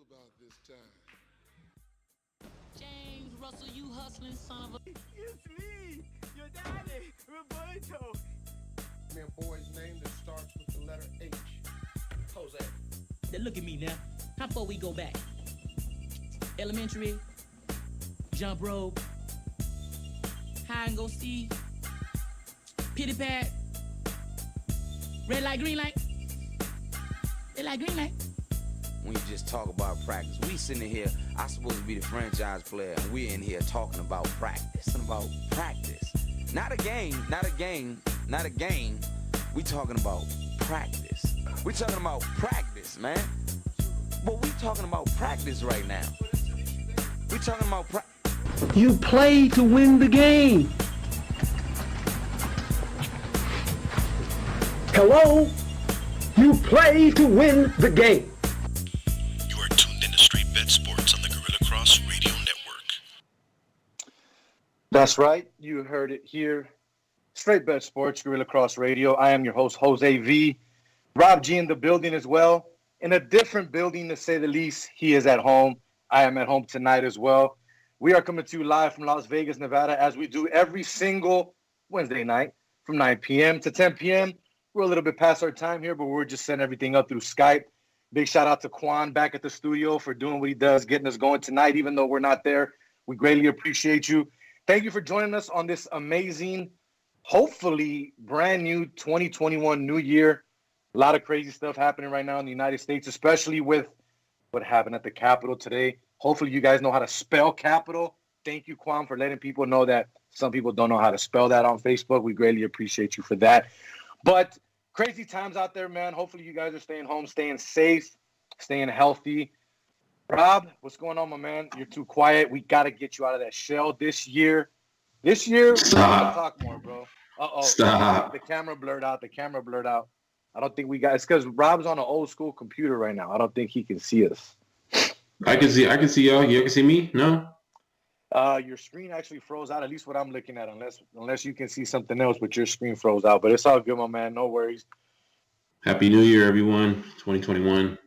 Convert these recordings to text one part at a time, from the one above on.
about this time? James Russell, you hustling son of a... It's me, your daddy, Roberto. Me a boy's name that starts with the letter H. Jose. Now look at me now. How far we go back? Elementary, jump rope, hide and go seek, pity pat, red light, green light, red light, green light. When you just talk about practice, we sitting here, I'm supposed to be the franchise player, and we're in here talking about practice. About practice. Not a game, not a game, not a game. We talking about practice. We talking about practice, man. But we talking about practice right now. We talking about You play to win the game. Hello? You play to win the game. You are tuned into Straight Bet Sports on the Gorilla Cross Radio Network. That's right. You heard it here. Straight Bet Sports, Gorilla Cross Radio. I am your host, Jose V. Rob G in the building as well. In a different building, to say the least. He is at home. I am at home tonight as well. We are coming to you live from Las Vegas, Nevada, as we do every single Wednesday night from 9 p.m. to 10 p.m. We're a little bit past our time here, but we're just setting everything up through Skype. Big shout out to Quan back at the studio for doing what he does, getting us going tonight, even though we're not there. We greatly appreciate you. Thank you for joining us on this amazing, hopefully brand new 2021 new year. A lot of crazy stuff happening right now in the United States, especially with what happened at the Capitol today. Hopefully you guys know how to spell Capitol. Thank you, Quan, for letting people know that some people don't know how to spell that on Facebook. We greatly appreciate you for that. But crazy times out there, man. Hopefully you guys are staying home, staying safe, staying healthy. Rob, what's going on, my man? You're too quiet. We got to get you out of that shell this year. This year, we're going to talk more, bro. Uh-oh. Stop. The camera blurred out. I don't think we got – it's because Rob's on an old school computer right now. I don't think he can see us. I can see y'all. You can see me? No? Your screen actually froze out, at least what I'm looking at, unless you can see something else, but your screen froze out. But it's all good, my man. No worries. Happy New Year, everyone. 2021.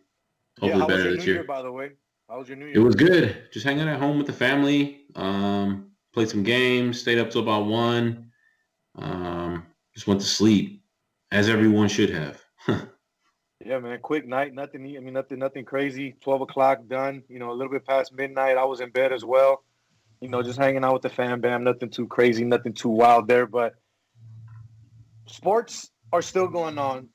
Hopefully how better was your this New year. Year, by the way? How was your New Year? It was good. Just hanging at home with the family. Played some games. Stayed up till about 1. Just went to sleep, as everyone should have. Yeah, man. Quick night. Nothing crazy. 12 o'clock done. A little bit past midnight. I was in bed as well. Just hanging out with the fam bam. Nothing too crazy. Nothing too wild there. But sports are still going on,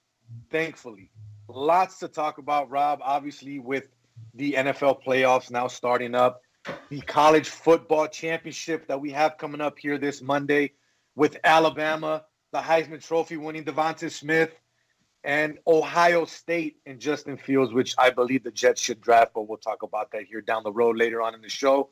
thankfully. Lots to talk about, Rob. Obviously, with the NFL playoffs now starting up, the college football championship that we have coming up here this Monday with Alabama, the Heisman Trophy winning Devonta Smith, and Ohio State and Justin Fields, which I believe the Jets should draft, but we'll talk about that here down the road later on in the show.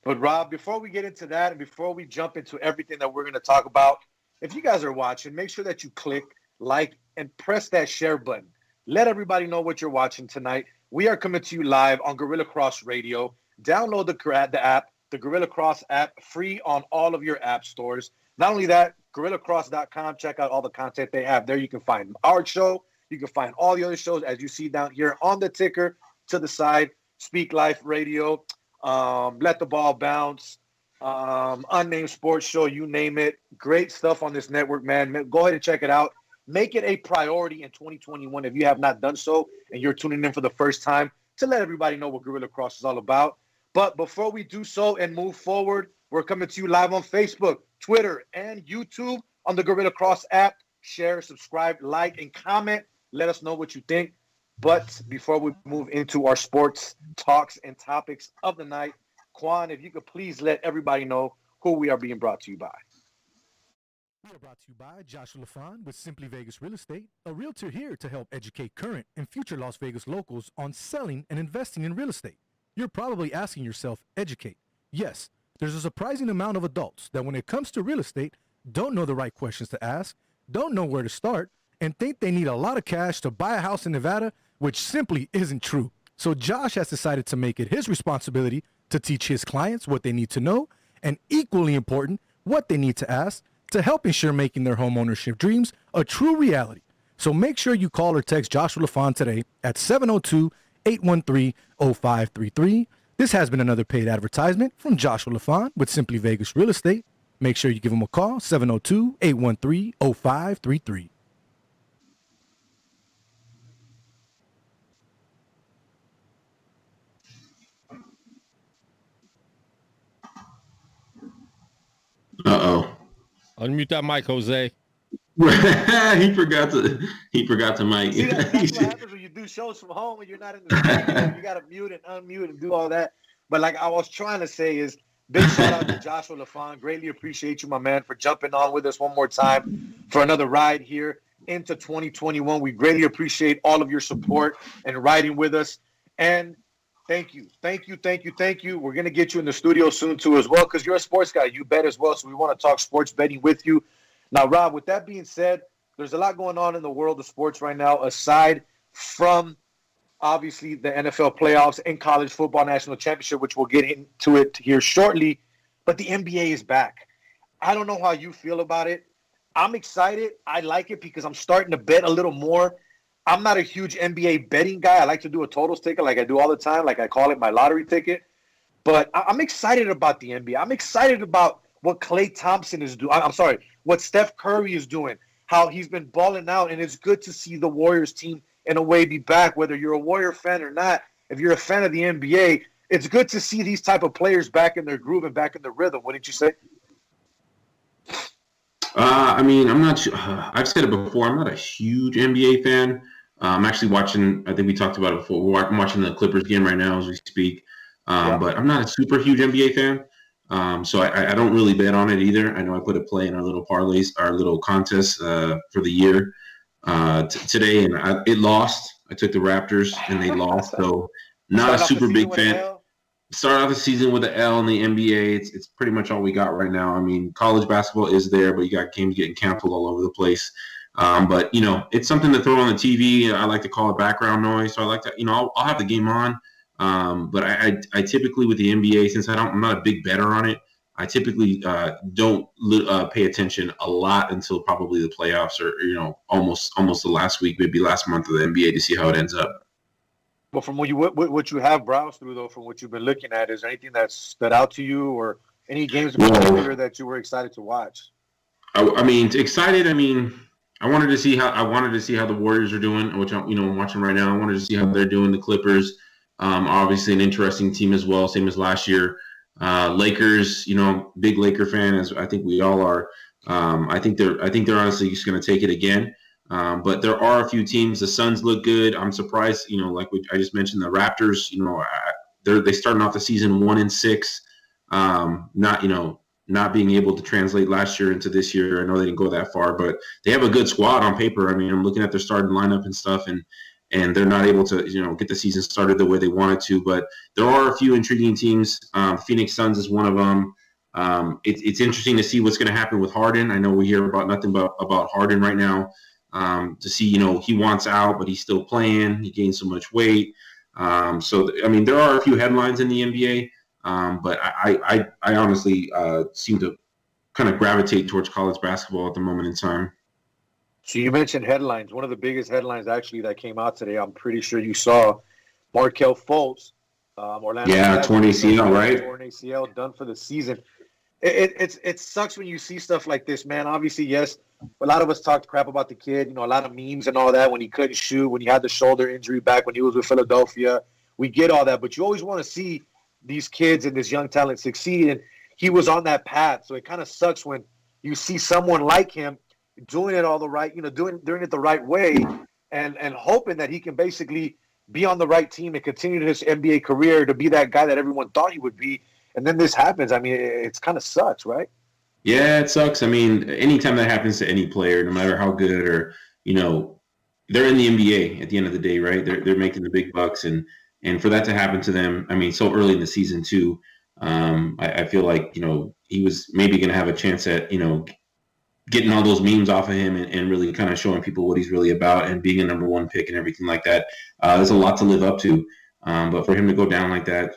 But, Rob, before we get into that and before we jump into everything that we're going to talk about, if you guys are watching, make sure that you click, like, and press that share button. Let everybody know what you're watching tonight. We are coming to you live on Gorilla Cross Radio. Download the app, the Gorilla Cross app, free on all of your app stores. Not only that, GorillaCross.com. Check out all the content they have there. You can find our show. You can find all the other shows, as you see down here on the ticker to the side. Speak Life Radio, Let the Ball Bounce, Unnamed Sports Show, you name it. Great stuff on this network, man. Go ahead and check it out. Make it a priority in 2021 if you have not done so and you're tuning in for the first time to let everybody know what Gorilla Cross is all about. But before we do so and move forward, we're coming to you live on Facebook, Twitter, and YouTube on the Gorilla Cross app. Share, subscribe, like, and comment. Let us know what you think. But before we move into our sports talks and topics of the night, Quan, if you could please let everybody know who we are being brought to you by. We are brought to you by Joshua LaFon with Simply Vegas Real Estate, a realtor here to help educate current and future Las Vegas locals on selling and investing in real estate. You're probably asking yourself, educate. Yes, there's a surprising amount of adults that when it comes to real estate, don't know the right questions to ask, don't know where to start, and think they need a lot of cash to buy a house in Nevada, which simply isn't true. So Josh has decided to make it his responsibility to teach his clients what they need to know, and equally important, what they need to ask to help ensure making their home ownership dreams a true reality. So make sure you call or text Joshua LaFon today at 702-813-0533. This has been another paid advertisement from Joshua LaFon with Simply Vegas Real Estate. Make sure you give him a call, 702-813-0533. Uh-oh. Unmute that mic, Jose. he forgot to mic. See, that's what happens when you do shows from home and you're not in the studio. You got to mute and unmute and do all that. But like I was trying to say is, big shout out to Joshua LaFon. Greatly appreciate you, my man, for jumping on with us one more time for another ride here into 2021. We greatly appreciate all of your support and riding with us. And thank you. We're going to get you in the studio soon, too, as well, because you're a sports guy. You bet as well, so we want to talk sports betting with you. Now, Rob, with that being said, there's a lot going on in the world of sports right now, aside from, obviously, the NFL playoffs and college football national championship, which we'll get into it here shortly. But the NBA is back. I don't know how you feel about it. I'm excited. I like it because I'm starting to bet a little more. I'm not a huge NBA betting guy. I like to do a totals ticket like I do all the time. Like I call it my lottery ticket. But I'm excited about the NBA. I'm excited about what Klay Thompson is doing. I'm sorry, what Steph Curry is doing, how he's been balling out. And it's good to see the Warriors team in a way be back, whether you're a Warrior fan or not. If you're a fan of the NBA, it's good to see these type of players back in their groove and back in their rhythm. What did you say? I mean, I'm not sure. I've said it before. I'm not a huge NBA fan. I'm actually watching, I think we talked about it before. I'm watching the Clippers game right now as we speak. But I'm not a super huge NBA fan. So I don't really bet on it either. I know I put a play in our little parlays, our little contest for the year today, and it lost. I took the Raptors, and they lost. So not a super big fan. Start off the season with an L in the NBA. It's pretty much all we got right now. I mean, college basketball is there, but you got games getting canceled all over the place. But, you know, it's something to throw on the TV. I like to call it background noise. So I like to, you know, I'll have the game on. But I typically with the NBA, since I'm not a big bettor on it, I typically don't pay attention a lot until probably the playoffs or, you know, almost the last week, maybe last month of the NBA to see how it ends up. Well, from what you have browsed through, though, from what you've been looking at, is there anything that stood out to you or any games in particular that you were excited to watch? I mean, excited. I mean, I wanted to see how the Warriors are doing, which I'm watching right now. I wanted to see how they're doing. The Clippers, obviously an interesting team as well, same as last year. Lakers, you know, big Laker fan, as I think we all are. I think they're honestly just going to take it again. But there are a few teams. The Suns look good. I'm surprised, you know, like I just mentioned, the Raptors. You know, they starting off the season 1-6. Not being able to translate last year into this year. I know they didn't go that far, but they have a good squad on paper. I mean, I'm looking at their starting lineup and stuff, and they're not able to, you know, get the season started the way they wanted to. But there are a few intriguing teams. Phoenix Suns is one of them. It's interesting to see what's going to happen with Harden. I know we hear about nothing but about Harden right now. To see, you know, he wants out, but he's still playing. He gained so much weight. So, I mean, there are a few headlines in the NBA, but I honestly seem to kind of gravitate towards college basketball at the moment in time. So you mentioned headlines. One of the biggest headlines actually that came out today, I'm pretty sure you saw, Markelle Fultz, Orlando. Yeah, torn ACL, right? Torn ACL, done for the season. It sucks when you see stuff like this, man. Obviously, yes, a lot of us talked crap about the kid, you know, a lot of memes and all that when he couldn't shoot, when he had the shoulder injury back when he was with Philadelphia. We get all that, but you always want to see these kids and this young talent succeed, and he was on that path. So it kind of sucks when you see someone like him doing it all the right, you know, doing it the right way, and hoping that he can basically be on the right team and continue his NBA career to be that guy that everyone thought he would be. And then this happens. I mean, it's kind of sucks, right? Yeah, it sucks. I mean, anytime that happens to any player, no matter how good or, you know, they're in the NBA at the end of the day, right? They're making the big bucks, and for that to happen to them, I mean, so early in the season too, I feel like, you know, he was maybe going to have a chance at, you know, getting all those memes off of him and really kind of showing people what he's really about and being a number one pick and everything like that. There's a lot to live up to. But for him to go down like that,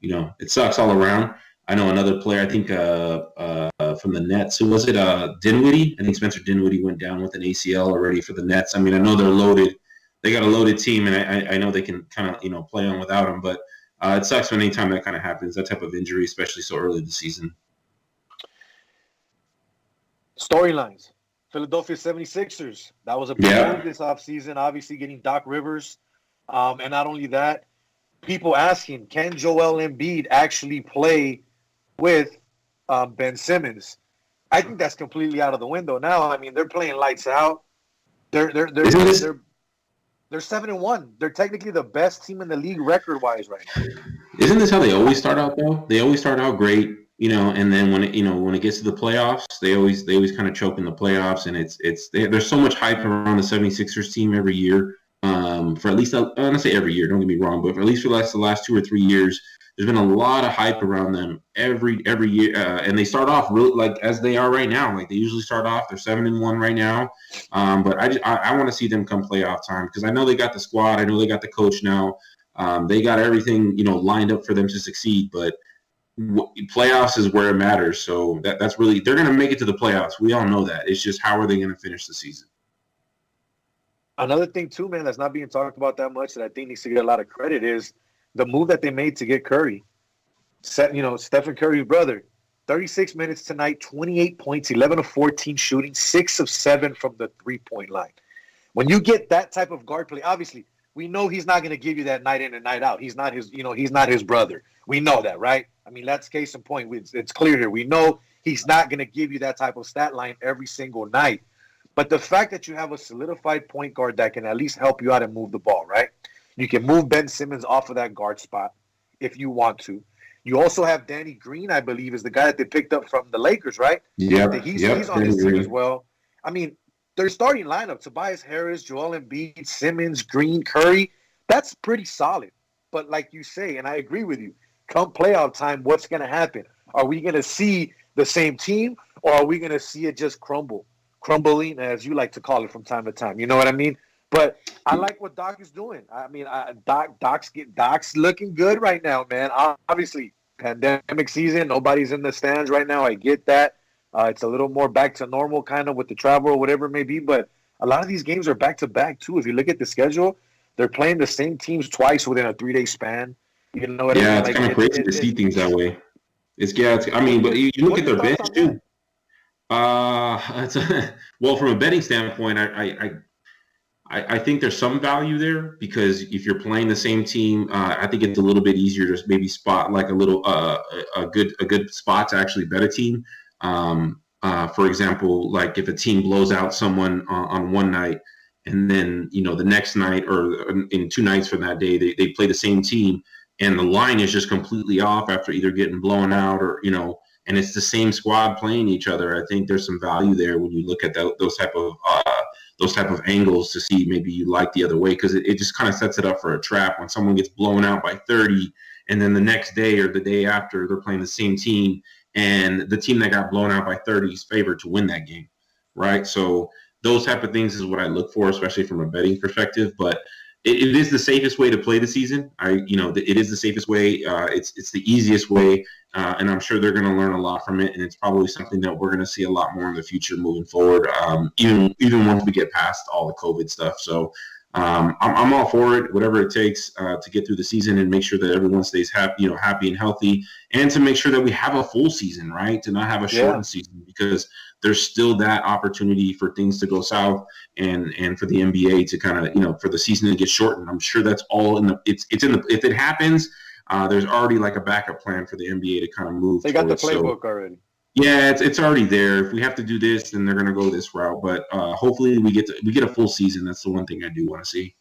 you know, it sucks all around. I know another player, I think from the Nets, who was it? Dinwiddie? I think Spencer Dinwiddie went down with an ACL already for the Nets. I mean, I know they're loaded, they got a loaded team, and I know they can kind of play on without him. But it sucks when anytime that kind of happens, that type of injury, especially so early in the season. Storylines. Philadelphia 76ers. That was a big move this offseason, obviously getting Doc Rivers. And not only that, people asking, can Joel Embiid actually play with Ben Simmons? I think that's completely out of the window now. I mean, they're playing lights out. They're 7-1. They're technically the best team in the league record-wise right now. Isn't this how they always start out though? They always start out great, and then when it gets to the playoffs, they always kind of choke in the playoffs, and there's so much hype around the 76ers team every year. For at least, I want to say every year, don't get me wrong, but for at least for the last 2 or 3 years, there's been a lot of hype around them every year, and they start off really like as they are right now. Like they usually start off, they're 7-1 right now. But I want to see them come playoff time because I know they got the squad, I know they got the coach now, they got everything lined up for them to succeed. But playoffs is where it matters. So that's really they're going to make it to the playoffs. We all know that. It's just how are they going to finish the season? Another thing too, man, that's not being talked about that much that I think needs to get a lot of credit is the move that they made to get Curry. Stephen Curry's brother, 36 minutes tonight, 28 points, 11 of 14 shooting, 6 of 7 from the three-point line. When you get that type of guard play, obviously, we know he's not going to give you that night in and night out. He's not his brother. We know that, right? I mean, that's case in point. It's clear here. We know he's not going to give you that type of stat line every single night. But the fact that you have a solidified point guard that can at least help you out and move the ball, right? You can move Ben Simmons off of that guard spot if you want to. You also have Danny Green, I believe, is the guy that they picked up from the Lakers, right? Yeah, he's on this team as well. I mean, their starting lineup, Tobias Harris, Joel Embiid, Simmons, Green, Curry, that's pretty solid. But like you say, and I agree with you, come playoff time, what's going to happen? Are we going to see the same team, or are we going to see it just crumbling, as you like to call it from time to time? You know what I mean? But I like what Doc is doing. I mean, Doc's looking good right now, man. Obviously, pandemic season, nobody's in the stands right now. I get that. It's a little more back to normal kind of with the travel or whatever it may be. But a lot of these games are back-to-back, too. If you look at the schedule, they're playing the same teams twice within a 3-day span. You know what I mean? Yeah, it's kind of crazy to see things that way. But you look at their bench, too. Well, from a betting standpoint, I think there's some value there because if you're playing the same team, I think it's a little bit easier to maybe spot like a little a good spot to actually bet a team. For example, like if a team blows out someone on one night, and then the next night or in 2 nights from that day they play the same team, and the line is just completely off after either getting blown out or and it's the same squad playing each other. I think there's some value there when you look at those type of angles to see maybe you like the other way, because it just kind of sets it up for a trap when someone gets blown out by 30 and then the next day or the day after they're playing the same team and the team that got blown out by 30 is favored to win that game, right? So those type of things is what I look for, especially from a betting perspective. But it is the safest way to play the season. It is the safest way. It's the easiest way, and I'm sure they're going to learn a lot from it. And it's probably something that we're going to see a lot more in the future moving forward, even once we get past all the COVID stuff. So I'm all for it, whatever it takes to get through the season and make sure that everyone stays happy and healthy, and to make sure that we have a full season, right? To not have a shortened season, because there's still that opportunity for things to go south and for the NBA to kind of, for the season to get shortened. I'm sure that's all if it happens, there's already like a backup plan for the NBA to kind of move. They got the playbook already. Yeah, it's already there. If we have to do this, then they're going to go this route. But hopefully we get a full season. That's the one thing I do want to see.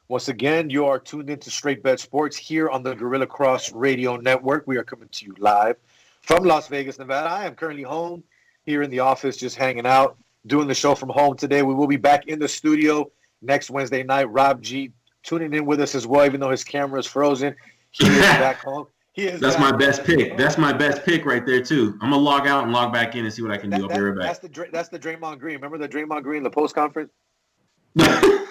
Once again, you are tuned into Straight Bet Sports here on the Gorilla Cross Radio Network. We are coming to you live from Las Vegas, Nevada. I am currently home here in the office, just hanging out, doing the show from home today. We will be back in the studio next Wednesday night. Rob G tuning in with us as well, even though his camera is frozen. He is back home. That's my best pick. That's my best pick right there, too. I'm going to log out and log back in and see what I can do. I'll be right back. That's the Draymond Green. Remember the Draymond Green, the post conference? I'm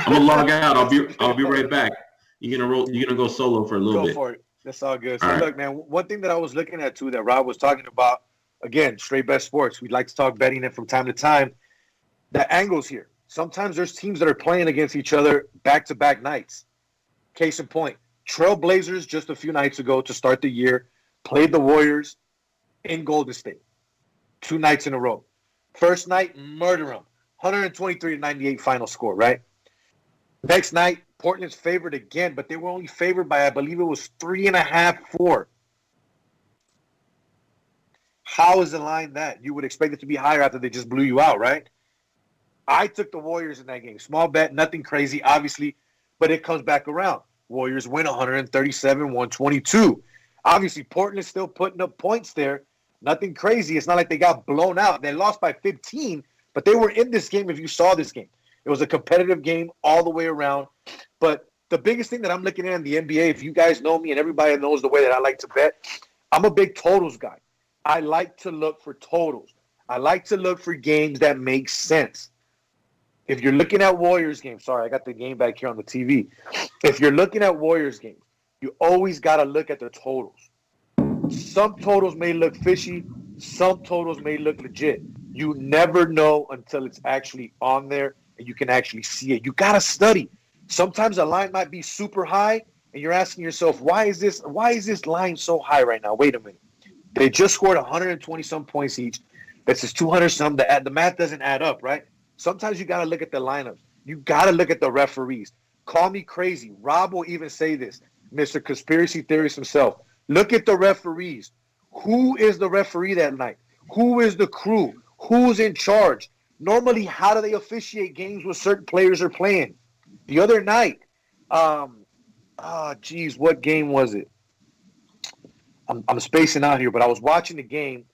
going to log out. I'll be right back. You're gonna go solo for a little bit. Go for it. That's all good. So, look, man, one thing that I was looking at, too, that Rob was talking about, again, Straight Bet Sports. We'd like to talk betting it from time to time. The angles here. Sometimes there's teams that are playing against each other back-to-back nights. Case in point, Trailblazers just a few nights ago to start the year played the Warriors in Golden State 2 nights in a row. First night, murder them. 123-98 final score, right? Next night, Portland's favored again, but they were only favored by, I believe it was 3.5, 4. How is the line that? You would expect it to be higher after they just blew you out, right? I took the Warriors in that game. Small bet, nothing crazy, obviously, but it comes back around. Warriors win 137-122. Obviously, Portland's still putting up points there. Nothing crazy. It's not like they got blown out. They lost by 15, but they were in this game if you saw this game. It was a competitive game all the way around. But the biggest thing that I'm looking at in the NBA, if you guys know me and everybody knows the way that I like to bet, I'm a big totals guy. I like to look for totals. I like to look for games that make sense. If you're looking at Warriors games, sorry, I got the game back here on the TV. If you're looking at Warriors games, you always got to look at the totals. Some totals may look fishy. Some totals may look legit. You never know until it's actually on there and you can actually see it. You got to study. Sometimes a line might be super high and you're asking yourself, why is this line so high right now? Wait a minute. They just scored 120-some points each. This is 200-some. The math doesn't add up, right? Sometimes you got to look at the lineups. You got to look at the referees. Call me crazy. Rob will even say this, Mr. Conspiracy Theorist himself. Look at the referees. Who is the referee that night? Who is the crew? Who's in charge? Normally, how do they officiate games when certain players are playing? The other night, what game was it? I'm spacing out here, but I was watching the game,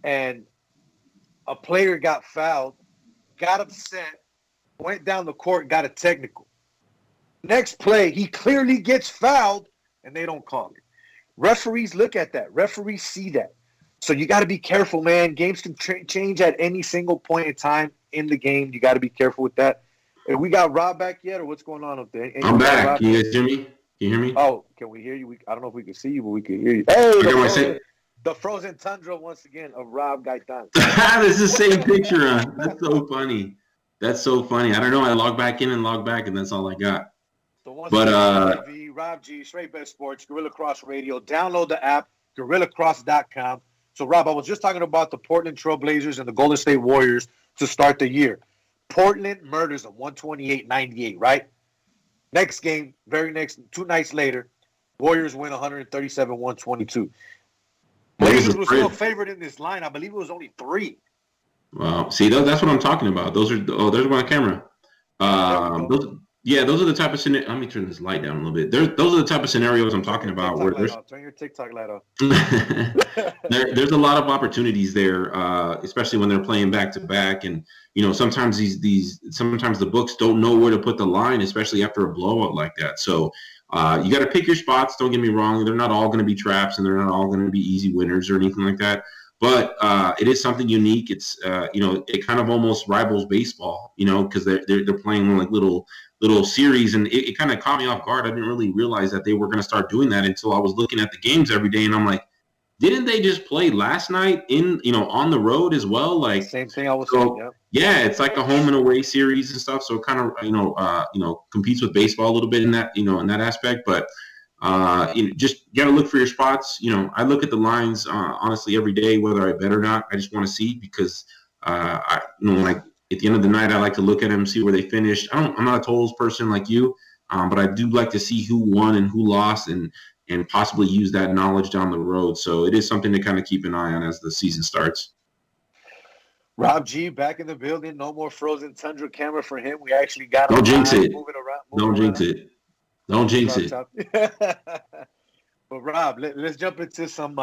and a player got fouled, got upset, went down the court, got a technical. Next play, he clearly gets fouled, and they don't call it. Referees look at that. Referees see that. So you got to be careful, man. Games can change at any single point in time in the game. You got to be careful with that. Have we got Rob back yet, or what's going on up there? I'm back. Can you guys hear me? Can you hear me? Oh, can we hear you? I don't know if we can see you, but we can hear you. Hey, the frozen tundra once again of Rob Gaitan. This is the same picture. That's so funny. That's so funny. I don't know. I log back in and log back, and that's all I got. So once again, Rob G, Straight Bet Sports, Gorilla Cross Radio. Download the app, gorillacross.com. So, Rob, I was just talking about the Portland Trailblazers and the Golden State Warriors to start the year. Portland murders them 128-98, right? Next game, 2 nights later, Warriors win 137-122. Blazers were still favored in this line. I believe it was only 3. Wow. See, that's what I'm talking about. There's one on camera. Those are the type of scenarios. Let me turn this light down a little bit. Those are the type of scenarios I'm talking about. Where turn your TikTok light off. There's a lot of opportunities there, especially when they're playing back to back, and sometimes sometimes the books don't know where to put the line, especially after a blowout like that. So you got to pick your spots. Don't get me wrong; they're not all going to be traps, and they're not all going to be easy winners or anything like that. But it is something unique. It's it kind of almost rivals baseball, because they're playing like little series, and it kind of caught me off guard. I didn't really realize that they were going to start doing that until I was looking at the games every day, and I'm like, didn't they just play last night on the road as well? Like same thing I was saying. Yep. Yeah, it's like a home and away series and stuff. So it kind of competes with baseball a little bit in that in that aspect, but. Just you got to look for your spots. I look at the lines honestly every day, whether I bet or not. I just want to see because at the end of the night, I like to look at them, see where they finished. I'm not a totals person like you, but I do like to see who won and who lost, and possibly use that knowledge down the road. So it is something to kind of keep an eye on as the season starts. Rob G back in the building. No more frozen tundra camera for him. We actually got him. Don't jinx it. Don't jinx it. Don't jinx it. But Rob, let's jump into some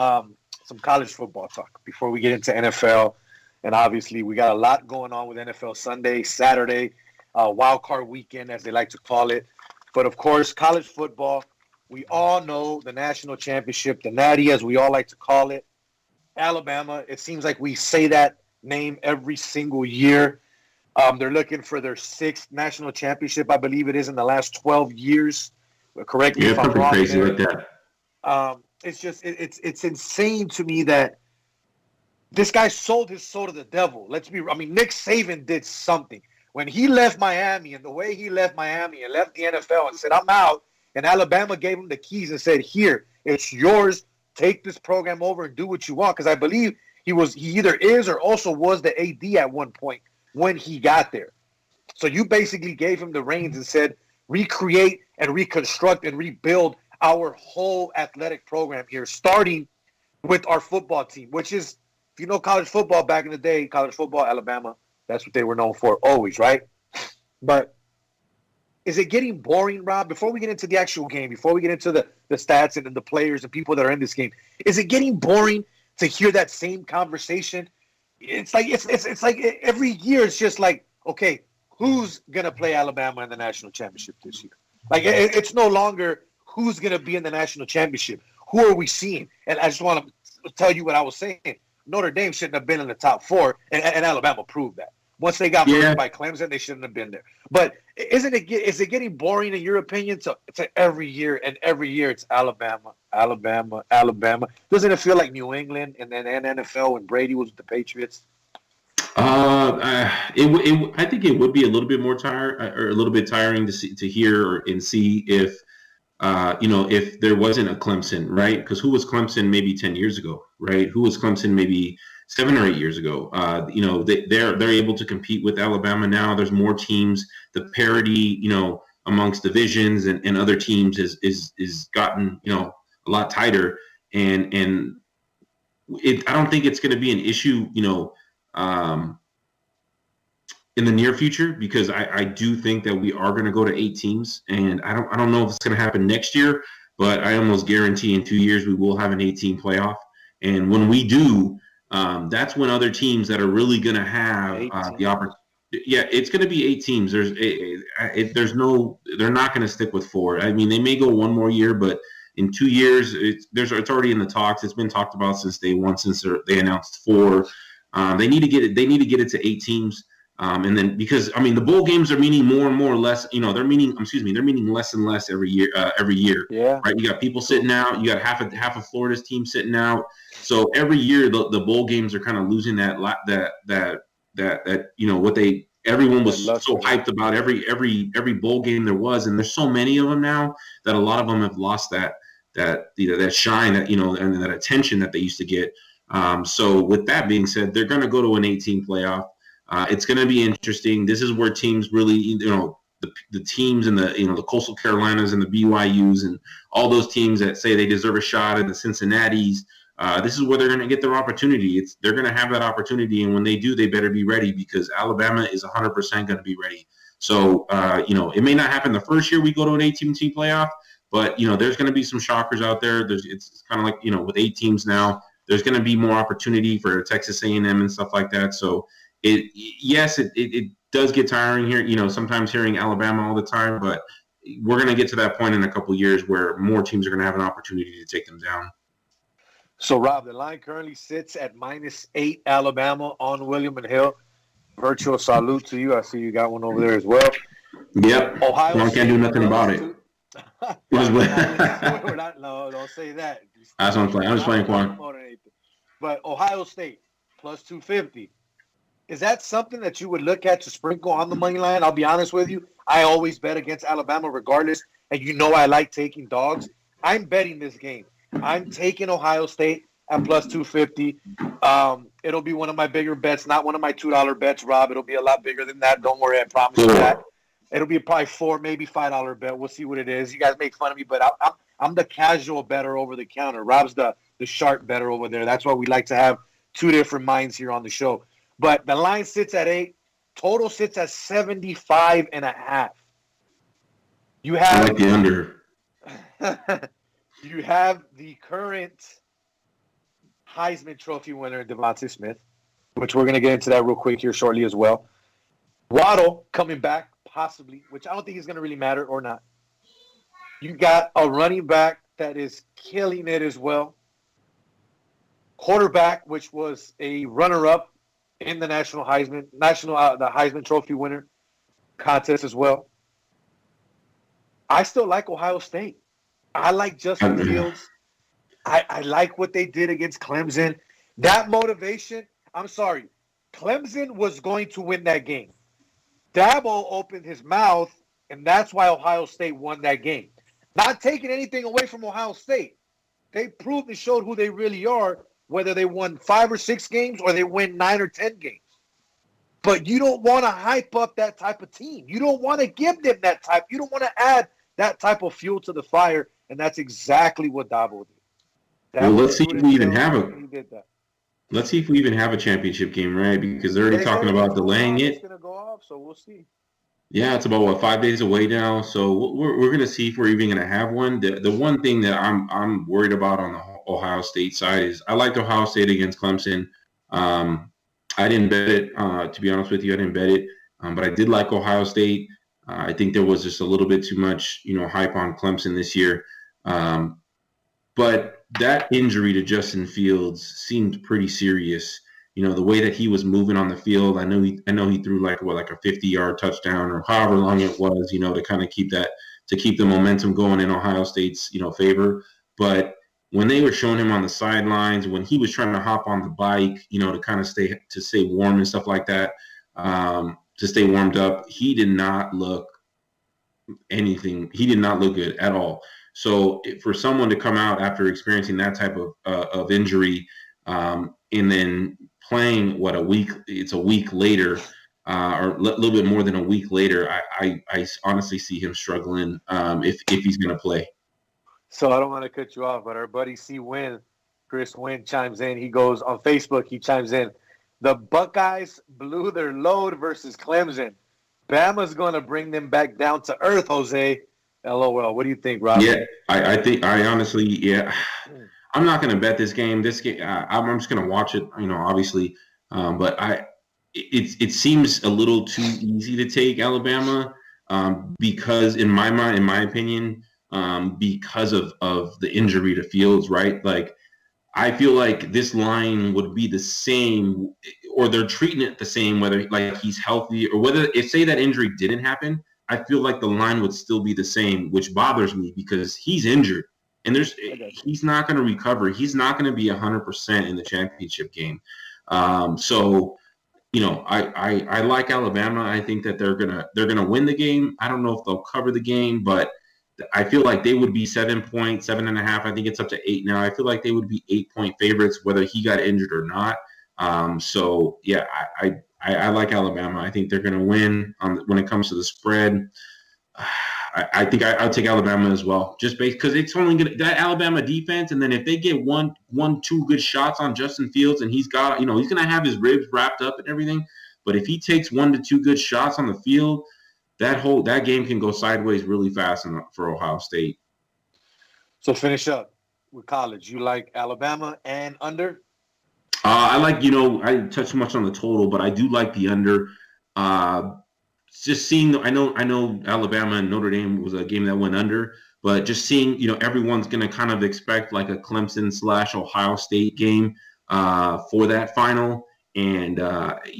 college football talk before we get into NFL. And obviously, we got a lot going on with NFL Sunday, Saturday, wild card weekend, as they like to call it. But of course, college football, we all know the national championship, the Natty, as we all like to call it. Alabama, it seems like we say that name every single year. They're looking for their 6th national championship, I believe it is, in the last 12 years. Correct me if I'm wrong. Crazy like that. It's just it's insane to me that this guy sold his soul to the devil. Nick Saban did something. When he left Miami and the way he left Miami and left the NFL and said, I'm out, and Alabama gave him the keys and said, here, it's yours. Take this program over and do what you want. Because I believe he either is or also was the AD at one point when he got there. So you basically gave him the reins and said, recreate and reconstruct and rebuild our whole athletic program here, starting with our football team, which is, if you know college football back in the day, college football, Alabama, that's what they were known for always, right? But is it getting boring, Rob? Before we get into the actual game, before we get into the stats and the players and people that are in this game, is it getting boring to hear that same conversation? It's like it's like every year it's just like, okay, who's gonna play Alabama in the national championship this year? Like it's no longer who's gonna be in the national championship. Who are we seeing? And I just want to tell you what I was saying. Notre Dame shouldn't have been in the top 4, and Alabama proved that. Once they got moved by Clemson, they shouldn't have been there. But is it getting boring in your opinion? To every year it's Alabama. Doesn't it feel like New England and then NFL when Brady was with the Patriots? I think it would be a little bit more a little bit tiring to hear and see if if there wasn't a Clemson, right? Because who was Clemson maybe 10 years ago, right? Who was Clemson maybe 7 or 8 years ago? They're able to compete with Alabama now. There's more teams. The parity, amongst divisions and other teams is gotten, a lot tighter. And I don't think it's going to be an issue, in the near future, because I do think that we are going to go to 8 teams, and I don't know if it's going to happen next year, but I almost guarantee in 2 years we will have an 8-team playoff. And when we do, that's when other teams that are really going to have the opportunity. Yeah, it's going to be 8 teams. They're not going to stick with 4. I mean, they may go one more year, but in 2 years, it's already in the talks. It's been talked about since day one, since they announced 4. They need to get it. They need to get it to 8 teams. And then because the bowl games are meaning more and more less. They're meaning less and less every year. Yeah. Right. You got people sitting out. You got half of Florida's team sitting out. So every year the bowl games are kind of losing that what everyone was so hyped about every bowl game there was, and there's so many of them now that a lot of them have lost that shine and that attention that they used to get. So with that being said, they're going to go to an 18 playoff. It's going to be interesting. This is where teams really, the teams in the Coastal Carolinas and the BYUs and all those teams that say they deserve a shot, and the Cincinnatis, this is where they're going to get their opportunity. They're going to have that opportunity, and when they do, they better be ready, because Alabama is 100% going to be ready. So, it may not happen the first year we go to an 18-team playoff, but, there's going to be some shockers out there. It's kind of like, with 8 teams now, there's going to be more opportunity for Texas A&M and stuff like that. So, it does get tiring here, sometimes hearing Alabama all the time, but we're going to get to that point in a couple of years where more teams are going to have an opportunity to take them down. So, Rob, the line currently sits at -8 Alabama on William and Hill. Virtual salute to you. I see you got one over there as well. Yep. Ohio State can't do nothing about it. No, don't say that. That's what I'm playing. I'm just playing Quan. But Ohio State plus 250. Is that something that you would look at to sprinkle on the money line? I'll be honest with you. I always bet against Alabama regardless, and I like taking dogs. I'm betting this game. I'm taking Ohio State at plus 250. It'll be one of my bigger bets, not one of my $2 bets, Rob. It'll be a lot bigger than that. Don't worry, I promise you that. It'll be probably $4, maybe $5 bet. We'll see what it is. You guys make fun of me, but I'm the casual better over the counter. Rob's the sharp better over there. That's why we like to have 2 different minds here on the show. But the line sits at 8. Total sits at 75.5. You have I like the under. You have the current Heisman Trophy winner, Devontae Smith, which we're going to get into that real quick here shortly as well. Waddle coming back, possibly, which I don't think is going to really matter or not. You got a running back that is killing it as well. Quarterback, which was a runner-up in the the Heisman Trophy winner contest as well. I still like Ohio State. I like Justin Fields. I like what they did against Clemson. That motivation, I'm sorry, Clemson was going to win that game. Dabo opened his mouth, and that's why Ohio State won that game. Not taking anything away from Ohio State. They proved and showed who they really are, whether they won 5 or 6 games or they win 9 or 10 games. But you don't want to hype up that type of team. You don't want to give them that type. You don't want to add that type of fuel to the fire, and that's exactly what Dabo did. Well, let's see if we even have He did that. Let's see if we even have a championship game, right? Because they're already talking about delaying it. It's going to go off, so we'll see. Yeah, it's about 5 days away now. So we're going to see if we're even going to have one. The one thing that I'm worried about on the Ohio State side is I liked Ohio State against Clemson. I didn't bet it, to be honest with you. I didn't bet it, but I did like Ohio State. I think there was just a little bit too much, hype on Clemson this year. But that injury to Justin Fields seemed pretty serious. The way that he was moving on the field. I know he threw like a 50-yard touchdown or however long it was, to kind of keep the momentum going in Ohio State's, favor. But when they were showing him on the sidelines, when he was trying to hop on the bike, to kind of stay warm and stuff like that, to stay warmed up, he did not look anything. He did not look good at all. So for someone to come out after experiencing that type of injury, and then playing it's a week later, or a little bit more than a week later, I honestly see him struggling if he's going to play. So I don't want to cut you off, but our buddy Chris Wynn chimes in. He goes on Facebook, he chimes in, the Buckeyes blew their load versus Clemson. Bama's going to bring them back down to earth, Jose. LOL. What do you think, Rob? Yeah, I honestly, yeah. I'm not going to bet this game. I'm just going to watch it, obviously. But it seems a little too easy to take Alabama because, in my mind, in my opinion, because of the injury to Fields, right? Like, I feel like this line would be the same, or they're treating it the same, whether like he's healthy or whether if say that injury didn't happen. I feel like the line would still be the same, which bothers me because he's injured and he's not going to recover. He's not going to be 100% in the championship game. So, I like Alabama. I think that they're gonna win the game. I don't know if they'll cover the game, but I feel like they would be 7 points, 7.5. I think it's up to 8 now. I feel like they would be 8-point favorites, whether he got injured or not. So yeah, I like Alabama. I think they're going to win when it comes to the spread. I think I'll take Alabama as well, just because it's only going that Alabama defense. And then if they get 2 good shots on Justin Fields, and he's got, he's going to have his ribs wrapped up and everything. But if he takes 1 to 2 good shots on the field, that game can go sideways really fast for Ohio State. So finish up with college. You like Alabama and under? I like, I didn't touch much on the total, but I do like the under. Just seeing, I know Alabama and Notre Dame was a game that went under, but just seeing, everyone's going to kind of expect like a Clemson/Ohio State game for that final. And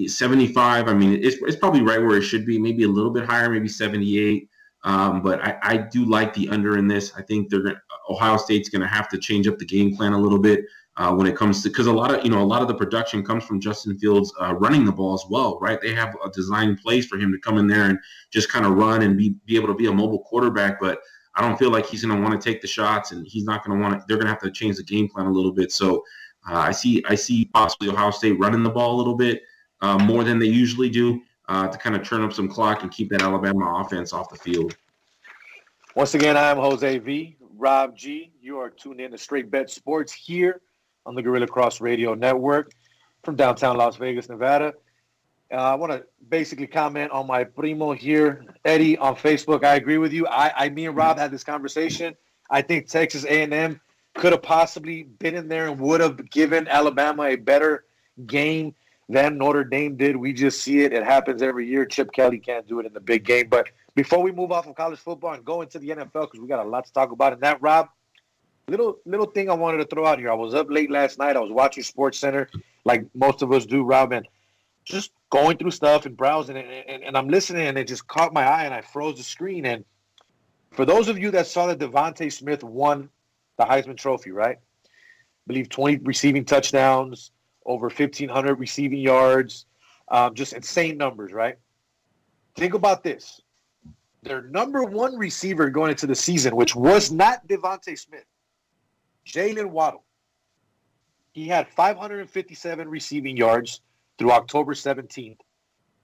75, I mean, it's probably right where it should be, maybe a little bit higher, maybe 78. But I do like the under in this. I think Ohio State's going to have to change up the game plan a little bit when it comes to, because a lot of the production comes from Justin Fields running the ball as well, right? They have a design plays for him to come in there and just kind of run and be able to be a mobile quarterback. But I don't feel like he's going to want to take the shots, and he's not going to want to. They're going to have to change the game plan a little bit. So I see possibly Ohio State running the ball a little bit more than they usually do to kind of turn up some clock and keep that Alabama offense off the field. Once again, I'm Jose V. Rob G. You are tuned in to Straight Bet Sports here on the Gorilla Cross Radio Network from downtown Las Vegas, Nevada. I want to basically comment on my primo here, Eddie, on Facebook. I agree with you. Me and Rob had this conversation. I think Texas A&M could have possibly been in there and would have given Alabama a better game than Notre Dame did. We just see it. It happens every year. Chip Kelly can't do it in the big game. But before we move off of college football and go into the NFL, because we got a lot to talk about in that, Rob, little thing I wanted to throw out here. I was up late last night. I was watching SportsCenter like most of us do, Rob, and just going through stuff and browsing, and I'm listening, and it just caught my eye, and I froze the screen. And for those of you that saw that Devontae Smith won the Heisman Trophy, right? I believe 20 receiving touchdowns, over 1,500 receiving yards, just insane numbers, right? Think about this. Their number one receiver going into the season, which was not Devontae Smith, Jalen Waddle. He had 557 receiving yards through October 17th.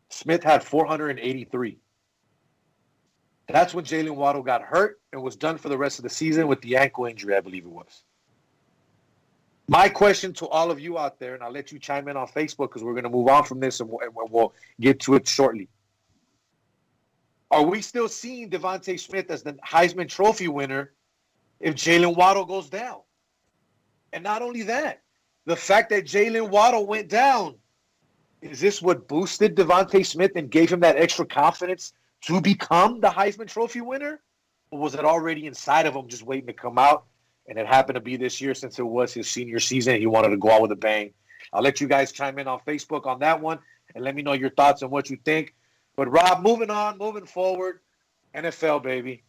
Smith had 483. That's when Jalen Waddle got hurt and was done for the rest of the season with the ankle injury, I believe it was. My question to all of you out there, and I'll let you chime in on Facebook because we're going to move on from this and we'll get to it shortly. Are we still seeing Devontae Smith as the Heisman Trophy winner if Jalen Waddle goes down? And not only that, the fact that Jalen Waddle went down, is this what boosted Devontae Smith and gave him that extra confidence to become the Heisman Trophy winner? Or was it already inside of him just waiting to come out? And it happened to be this year since it was his senior season. He wanted to go out with a bang. I'll let you guys chime in on Facebook on that one and let me know your thoughts on what you think. But, Rob, moving forward, NFL, baby.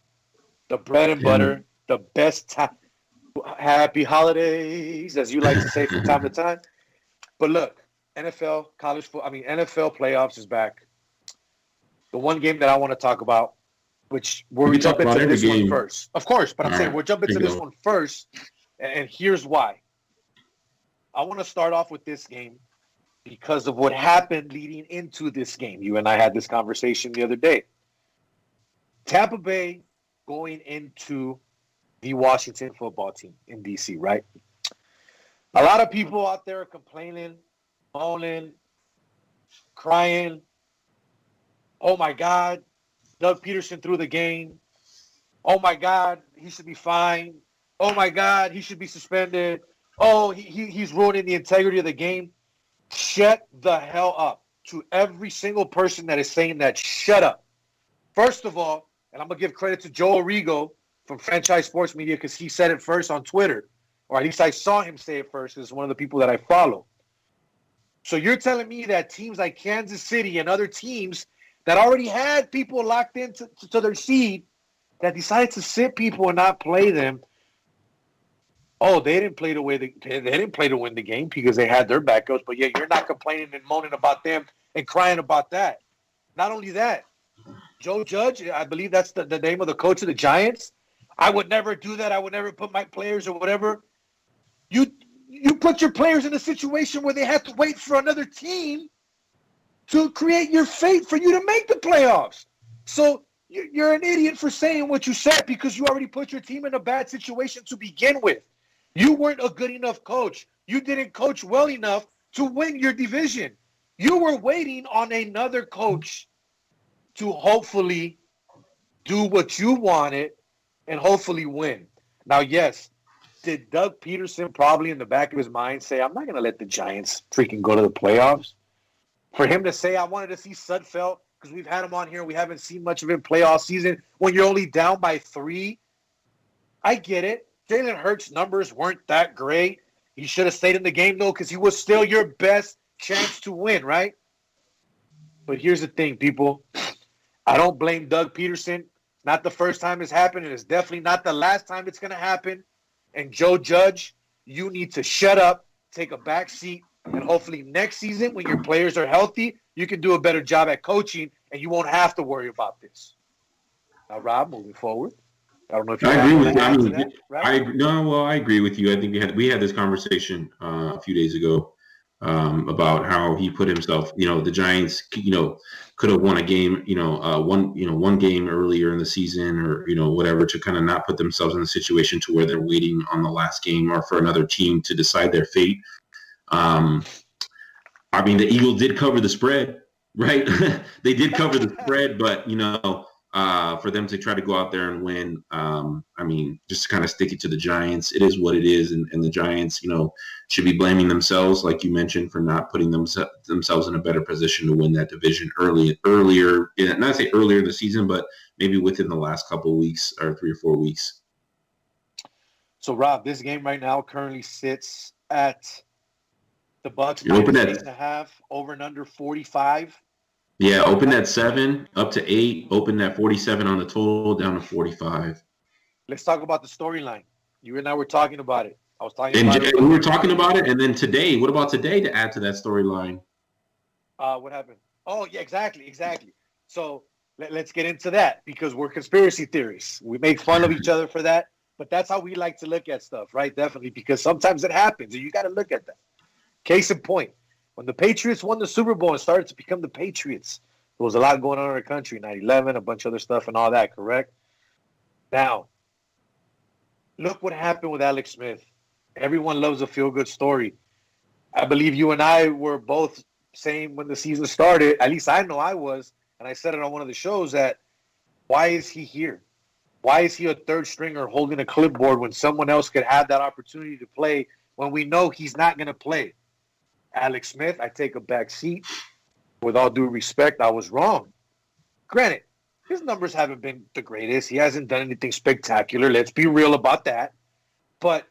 The bread and butter, the best time. Happy holidays, as you like to say from time to time. But look, NFL playoffs is back. The one game that I want to talk about, which we're jumping into this one first. Of course, but I'm saying we're jumping to this one first, and here's why. I want to start off with this game because of what happened leading into this game. You and I had this conversation the other day. Tampa Bay going into the Washington football team in D.C., right? A lot of people out there are complaining, moaning, crying. Oh, my God, Doug Peterson threw the game. Oh, my God, he should be fined. Oh, my God, he should be suspended. Oh, he's ruining the integrity of the game. Shut the hell up. To every single person that is saying that, shut up. First of all, and I'm going to give credit to Joe Arrigo from Franchise Sports Media because he said it first on Twitter, or at least I saw him say it first because it's one of the people that I follow. So you're telling me that teams like Kansas City and other teams that already had people locked into to their seed that decided to sit people and not play them, oh, they didn't play to win the game because they had their backups, but yet you're not complaining and moaning about them and crying about that. Not only that, Joe Judge, I believe that's the name of the coach of the Giants. I would never do that. I would never put my players or whatever. You put your players in a situation where they have to wait for another team to create your fate for you to make the playoffs. So you're an idiot for saying what you said because you already put your team in a bad situation to begin with. You weren't a good enough coach. You didn't coach well enough to win your division. You were waiting on another coach to hopefully do what you wanted and hopefully win. Now, yes, did Doug Peterson probably in the back of his mind say, I'm not going to let the Giants freaking go to the playoffs? For him to say, I wanted to see Sudfeld, because we've had him on here, we haven't seen much of him play all season, when you're only down by 3, I get it. Jalen Hurts' numbers weren't that great. He should have stayed in the game, though, because he was still your best chance to win, right? But here's the thing, people. I don't blame Doug Peterson. Not the first time it's happened, and it's definitely not the last time it's going to happen. And Joe Judge, you need to shut up, take a back seat, and hopefully next season when your players are healthy, you can do a better job at coaching, and you won't have to worry about this. Now, Rob, moving forward. I don't know if you I agree with you. I agree with you. I think we had this conversation a few days ago about how he put himself. The Giants, could have won a game. One game earlier in the season, or whatever, to kind of not put themselves in a situation to where they're waiting on the last game or for another team to decide their fate. The Eagles did cover the spread, right? They did cover the spread, but for them to try to go out there and win, just to kind of stick it to the Giants. It is what it is, and the Giants, should be blaming themselves, like you mentioned, for not putting themselves in a better position to win that division earlier. Not say earlier in the season, but maybe within the last couple of weeks or 3 or 4 weeks. So, Rob, this game right now currently sits at the Bucs -8.5, over and under 45. Yeah, open at 7, up to 8, open at 47 on the total, down to 45. Let's talk about the storyline. You and I were talking about it. I was talking about it. We were talking about it, and then today, what about today to add to that storyline? What happened? Oh, yeah, exactly. So Let's get into that because we're conspiracy theorists. We make fun of each other for that, but that's how we like to look at stuff, right? Definitely, because sometimes it happens, and you got to look at that. Case in point, when the Patriots won the Super Bowl and started to become the Patriots, there was a lot going on in our country, 9/11, a bunch of other stuff and all that, correct? Now, look what happened with Alex Smith. Everyone loves a feel-good story. I believe you and I were both saying when the season started, at least I know I was, and I said it on one of the shows, that why is he here? Why is he a third stringer holding a clipboard when someone else could have that opportunity to play when we know he's not going to play? Alex Smith, I take a back seat. With all due respect, I was wrong. Granted, his numbers haven't been the greatest. He hasn't done anything spectacular. Let's be real about that. But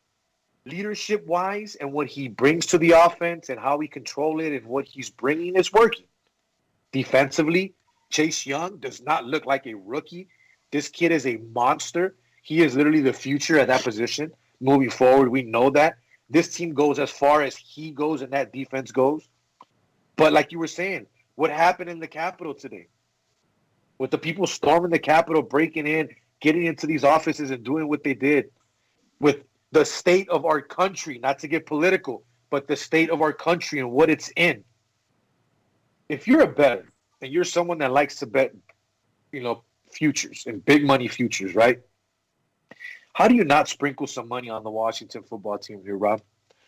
leadership-wise and what he brings to the offense and how we control it and what he's bringing is working. Defensively, Chase Young does not look like a rookie. This kid is a monster. He is literally the future at that position. Moving forward, we know that. This team goes as far as he goes and that defense goes. But like you were saying, what happened in the Capitol today? With the people storming the Capitol, breaking in, getting into these offices and doing what they did. With the state of our country, not to get political, but the state of our country and what it's in. If you're a bettor and you're someone that likes to bet, futures and big money futures, right? How do you not sprinkle some money on the Washington football team here, Rob?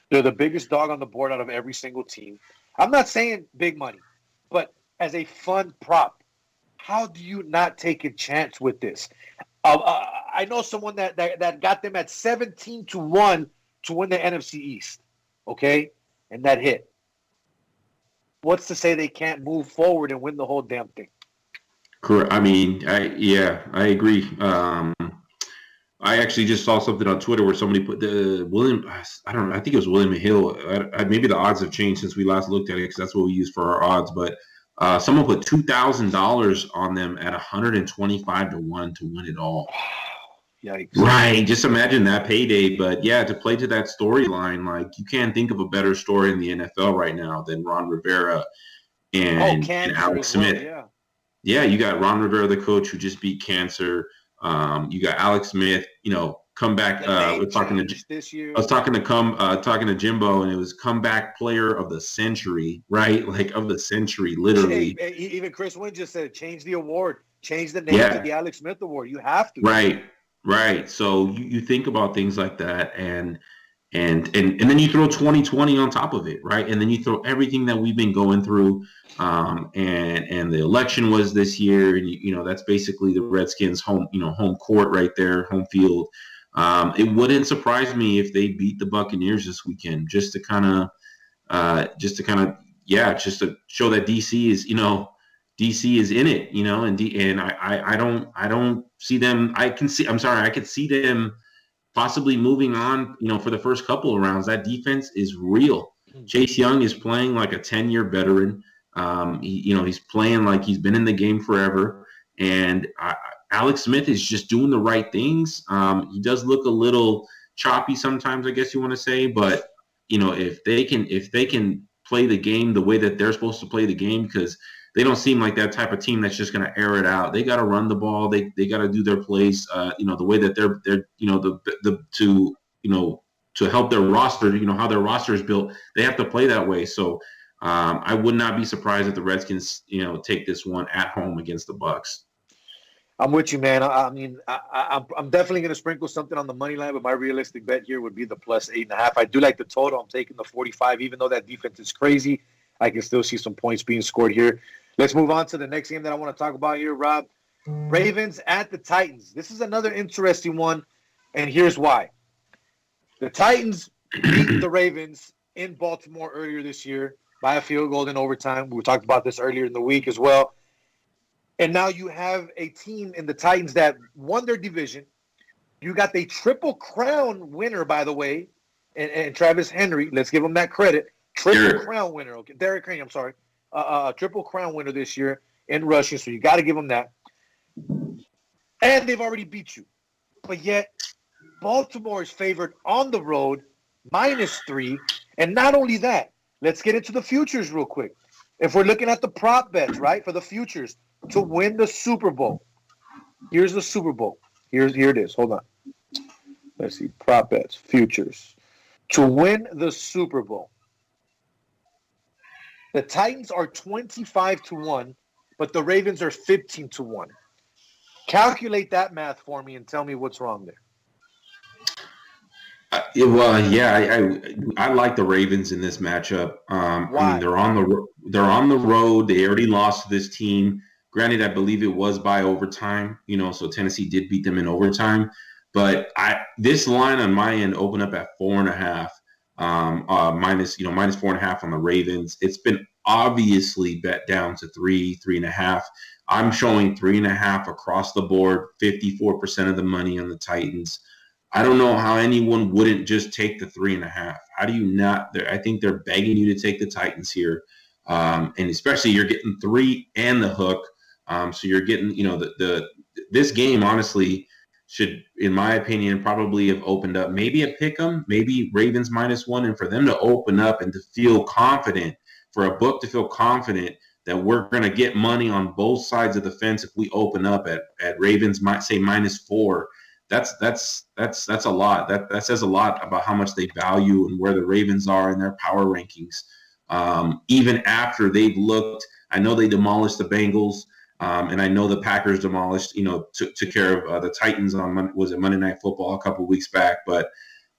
They're the biggest dog on the board out of every single team. I'm not saying big money, but as a fun prop, how do you not take a chance with this? I know someone that got them at 17-1 to win the NFC East, okay? And that hit. What's to say they can't move forward and win the whole damn thing? Correct. I mean, I agree. I actually just saw something on Twitter where somebody put I think it was William Hill. Maybe the odds have changed since we last looked at it because that's what we use for our odds. But someone put $2,000 on them at 125-1 to win it all. Yikes. Right. Just imagine that payday. But yeah, to play to that storyline, like you can't think of a better story in the NFL right now than Ron Rivera and Alex Smith. Well, yeah, you got Ron Rivera, the coach who just beat cancer. You got Alex Smith, come back. We're talking to this year. I was talking to Jimbo, and it was comeback player of the century, right? Like of the century, literally. Hey, even Chris Wynn just said, change the award, change the name to the Alex Smith Award. You have to. Right. So you think about things like that, and then you throw 2020 on top of it, right? And then you throw everything that we've been going through. And the election was this year, and that's basically the Redskins' home court right there, home field. It wouldn't surprise me if they beat the Buccaneers this weekend, just to show that DC is in it, and I don't see them. I could see them possibly moving on, for the first couple of rounds. That defense is real. Chase Young is playing like a 10-year veteran. He's playing like he's been in the game forever. And Alex Smith is just doing the right things. He does look a little choppy sometimes, I guess you want to say. But, if they can play the game the way that they're supposed to play the game, because they don't seem like that type of team that's just going to air it out. They got to run the ball. They got to do their plays, the way that they're to help their roster, how their roster is built. They have to play that way. So I would not be surprised if the Redskins, take this one at home against the Bucs. I'm with you, man. I mean, I'm definitely going to sprinkle something on the money line, but my realistic bet here would be the plus 8.5. I do like the total. I'm taking the 45. Even though that defense is crazy, I can still see some points being scored here. Let's move on to the next game that I want to talk about here, Rob. Ravens at the Titans. This is another interesting one, and here's why. The Titans beat the Ravens in Baltimore earlier this year by a field goal in overtime. We talked about this earlier in the week as well. And now you have a team in the Titans that won their division. You got the Triple Crown winner, by the way, and Travis Henry. Let's give him that credit. Triple Crown winner. Okay, Derrick Henry, I'm sorry. Triple Crown winner this year in rushing, so you got to give him that. And they've already beat you. But yet, Baltimore is favored on the road, -3. And not only that, let's get into the futures real quick. If we're looking at the prop bets, right, for the futures, to win the Super Bowl. Here's the Super Bowl. Here it is. Hold on. Let's see. Prop bets, futures. To win the Super Bowl. The Titans are 25-1, but the Ravens are 15-1. Calculate that math for me and tell me what's wrong there. I like the Ravens in this matchup. Why? I mean, they're on the road. They already lost to this team. Granted, I believe it was by overtime. So Tennessee did beat them in overtime. But this line on my end opened up at 4.5, minus 4.5 on the Ravens. It's been obviously bet down to 3.5. I'm showing 3.5 across the board, 54% of the money on the Titans. I don't know how anyone wouldn't just take the 3.5. How do you not? I think they're begging you to take the Titans here. And especially you're getting 3 and the hook. So you're getting, this game honestly should, in my opinion, probably have opened up maybe a pick 'em, maybe Ravens -1, and for them to open up and to feel confident, for a book to feel confident that we're going to get money on both sides of the fence if we open up at Ravens might say -4. That's a lot. That says a lot about how much they value and where the Ravens are in their power rankings. Even after they've looked, I know they demolished the Bengals. And I know the Packers demolished, took care of the Titans on Monday Night Football a couple of weeks back. But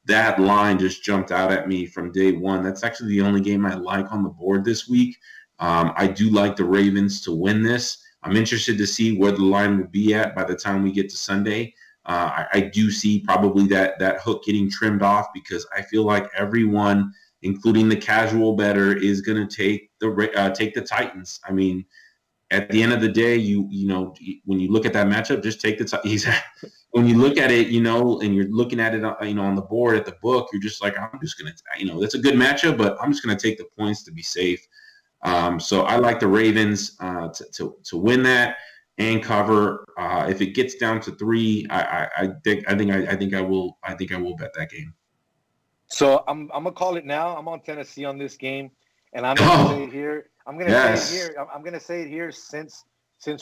that line just jumped out at me from day one. That's actually the only game I like on the board this week. I do like the Ravens to win this. I'm interested to see where the line will be at by the time we get to Sunday. I do see probably that hook getting trimmed off because I feel like everyone, including the casual bettor, is going to take the Titans. I mean, at the end of the day, when you look at that matchup, just take the Titans. When you look at it, and you're looking at it, on the board at the book, you're just like, I'm just going to, that's a good matchup, but I'm just going to take the points to be safe. So I like the Ravens to win that and cover. If it gets down to 3, I think I will bet that game. So I'm gonna call it now. I'm on Tennessee on this game, and I'm gonna say it here. I'm gonna say it here since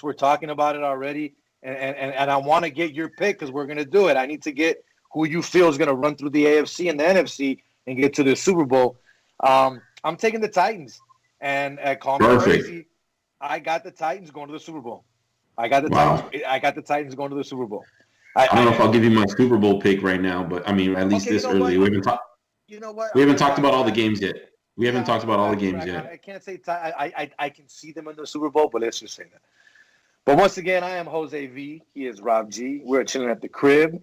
we're talking about it already, and I want to get your pick because we're gonna do it. I need to get who you feel is gonna run through the AFC and the NFC and get to the Super Bowl. I'm taking the Titans, and call me crazy. I got the Titans going to the Super Bowl. I got the Titans going to the Super Bowl. I don't know if I'll give you my Super Bowl pick right now, but I mean, at least this early, we haven't talked. You know what? We haven't talked about all the games yet. We haven't talked about all the games yet. I can't say I can see them in the Super Bowl, but let's just say that. But once again, I am Jose V. He is Rob G. We're chilling at the crib.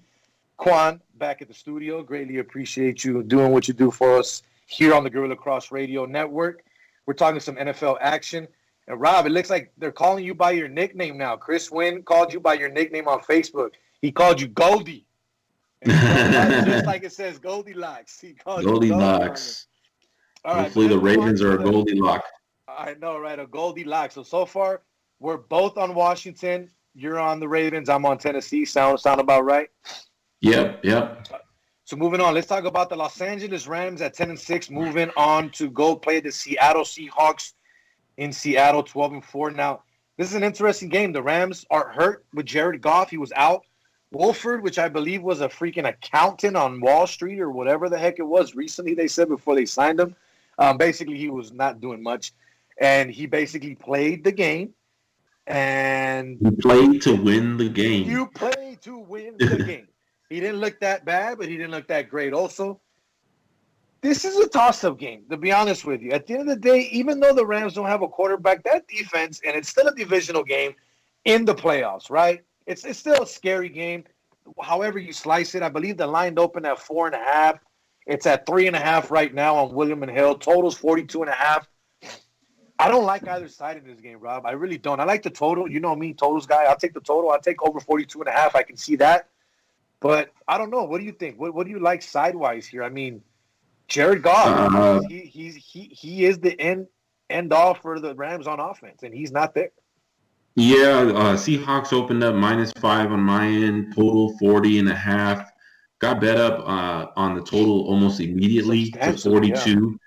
Quan, back at the studio. Greatly appreciate you doing what you do for us here on the Gorilla Cross Radio Network. We're talking some NFL action. And Rob, it looks like they're calling you by your nickname now. Chris Wynn called you by your nickname on Facebook. He called you Goldie. Just like it says Goldilocks. He called you Goldilocks. All right, hopefully the Ravens are a Goldilocks. I know, right? A Goldilocks. So far, we're both on Washington. You're on the Ravens. I'm on Tennessee. Sound about right? Yep. So moving on, let's talk about the Los Angeles Rams at 10-6, moving on to go play the Seattle Seahawks in Seattle, 12-4. Now, this is an interesting game. The Rams are hurt with Jared Goff. He was out. Wolford, which I believe was a freaking accountant on Wall Street or whatever the heck it was recently, they said before they signed him. Basically, he was not doing much. And he basically played the game. And you played to win the game. You played to win the game. He didn't look that bad, but he didn't look that great also. This is a toss-up game, to be honest with you. At the end of the day, even though the Rams don't have a quarterback, that defense, and it's still a divisional game in the playoffs, right? It's still a scary game. However you slice it, I believe the line opened at 4.5. It's at 3.5 right now on William and Hill. Total's 42.5. I don't like either side in this game, Rob. I really don't. I like the total. You know me, totals guy. I'll take the total. I'll take over 42.5. I can see that. But I don't know. What do you think? What do you like sidewise here? I mean, Jared Goff, he is the end all for the Rams on offense, and he's not there. Yeah, Seahawks opened up -5 on my end, total 40.5. Got bet up on the total almost immediately to 42.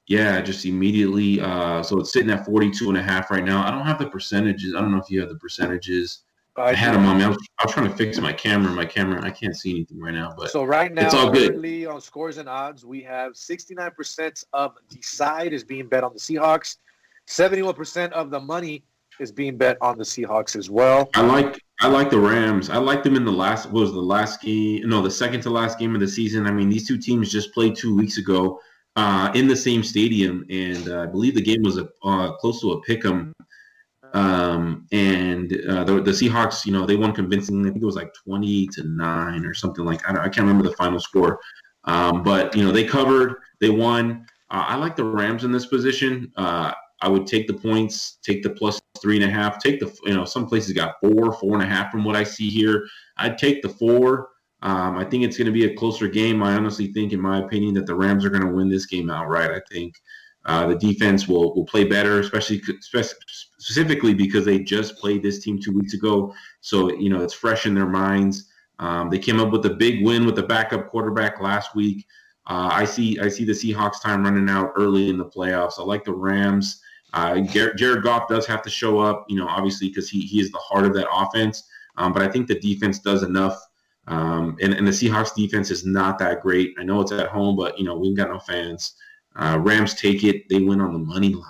Yeah, just immediately. So it's sitting at 42.5 right now. I don't have the percentages. I don't know if you have the percentages. I had them on me. I was trying to fix my camera. I can't see anything right now. But so right now, it's all good. currently on Scores and Odds, we have 69% of the side is being bet on the Seahawks. 71% of the money is being bet on the Seahawks as well. I like the Rams. I liked them in the second to last game of the season. I mean, these two teams just played 2 weeks ago in the same stadium, and I believe the game was close to a pick'em. The Seahawks, they won convincingly. I think it was like 20-9 or something like. I can't remember the final score, but they covered. They won. I like the Rams in this position. I would take the points, take the plus 3.5, take the, some places got 4.5 from what I see here. I'd take the 4. I think it's going to be a closer game. I honestly think, in my opinion, that the Rams are going to win this game outright. I think the defense will play better, specifically because they just played this team 2 weeks ago. So, it's fresh in their minds. They came up with a big win with the backup quarterback last week. I see the Seahawks time running out early in the playoffs. I like the Rams. Jared Goff does have to show up, obviously, because he is the heart of that offense. But I think the defense does enough. And the Seahawks defense is not that great. I know it's at home, but, we've got no fans. Rams take it. They win on the money line.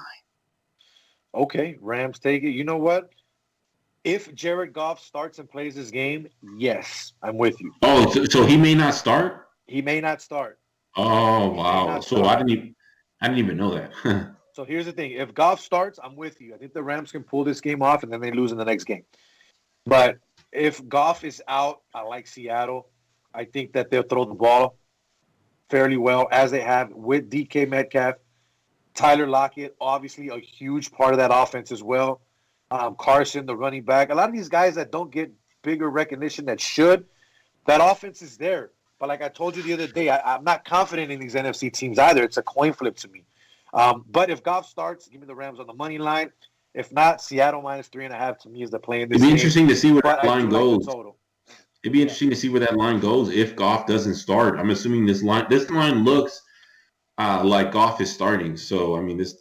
Okay, Rams take it. You know what? If Jared Goff starts and plays this game, yes, I'm with you. Oh, so he may not start? He may not start. Oh, wow. So I didn't even know that. So here's the thing. If Goff starts, I'm with you. I think the Rams can pull this game off, and then they lose in the next game. But if Goff is out, I like Seattle. I think that they'll throw the ball fairly well, as they have with DK Metcalf. Tyler Lockett, obviously a huge part of that offense as well. Carson, the running back. A lot of these guys that don't get bigger recognition that should, that offense is there. But like I told you the other day, I'm not confident in these NFC teams either. It's a coin flip to me. But if Goff starts, give me the Rams on the money line. If not, Seattle minus 3.5 to me is the play in this game. It'd be interesting to see where that line goes. Like It'd be interesting to see where that line goes if Goff doesn't start. I'm assuming this line looks like Goff is starting. So I mean, it's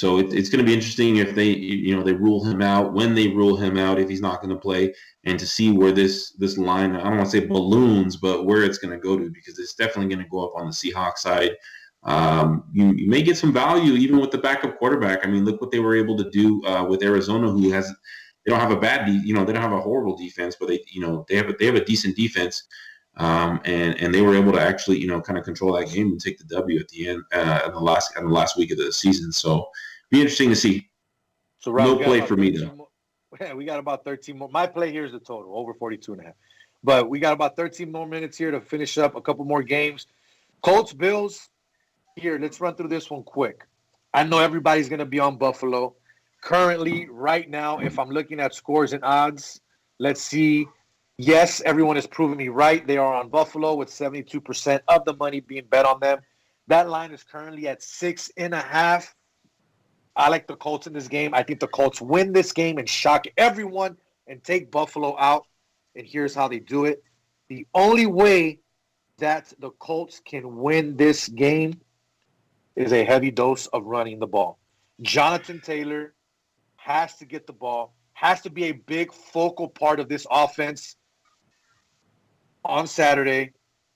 going to be interesting if they they rule him out, when they rule him out, if he's not going to play, and to see where this line, I don't want to say balloons, but where it's going to go to, because it's definitely going to go up on the Seahawks side. You may get some value even with the backup quarterback. I mean, look what they were able to do with Arizona, they don't have a they don't have a horrible defense, but they have a decent defense. And they were able to actually, kind of control that game and take the W at the end, in the last week of the season. So, be interesting to see. So, Rob, no play for me though. Yeah, we got about 13 more. My play here is the total, over 42.5. But we got about 13 more minutes here to finish up a couple more games. Colts, Bills. Here, let's run through this one quick. I know everybody's going to be on Buffalo. Currently, right now, if I'm looking at Scores and Odds, let's see. Yes, everyone is proving me right. They are on Buffalo with 72% of the money being bet on them. That line is currently at 6.5. I like the Colts in this game. I think the Colts win this game and shock everyone and take Buffalo out. And here's how they do it. The only way that the Colts can win this game is a heavy dose of running the ball. Jonathan Taylor has to get the ball, has to be a big focal part of this offense on Saturday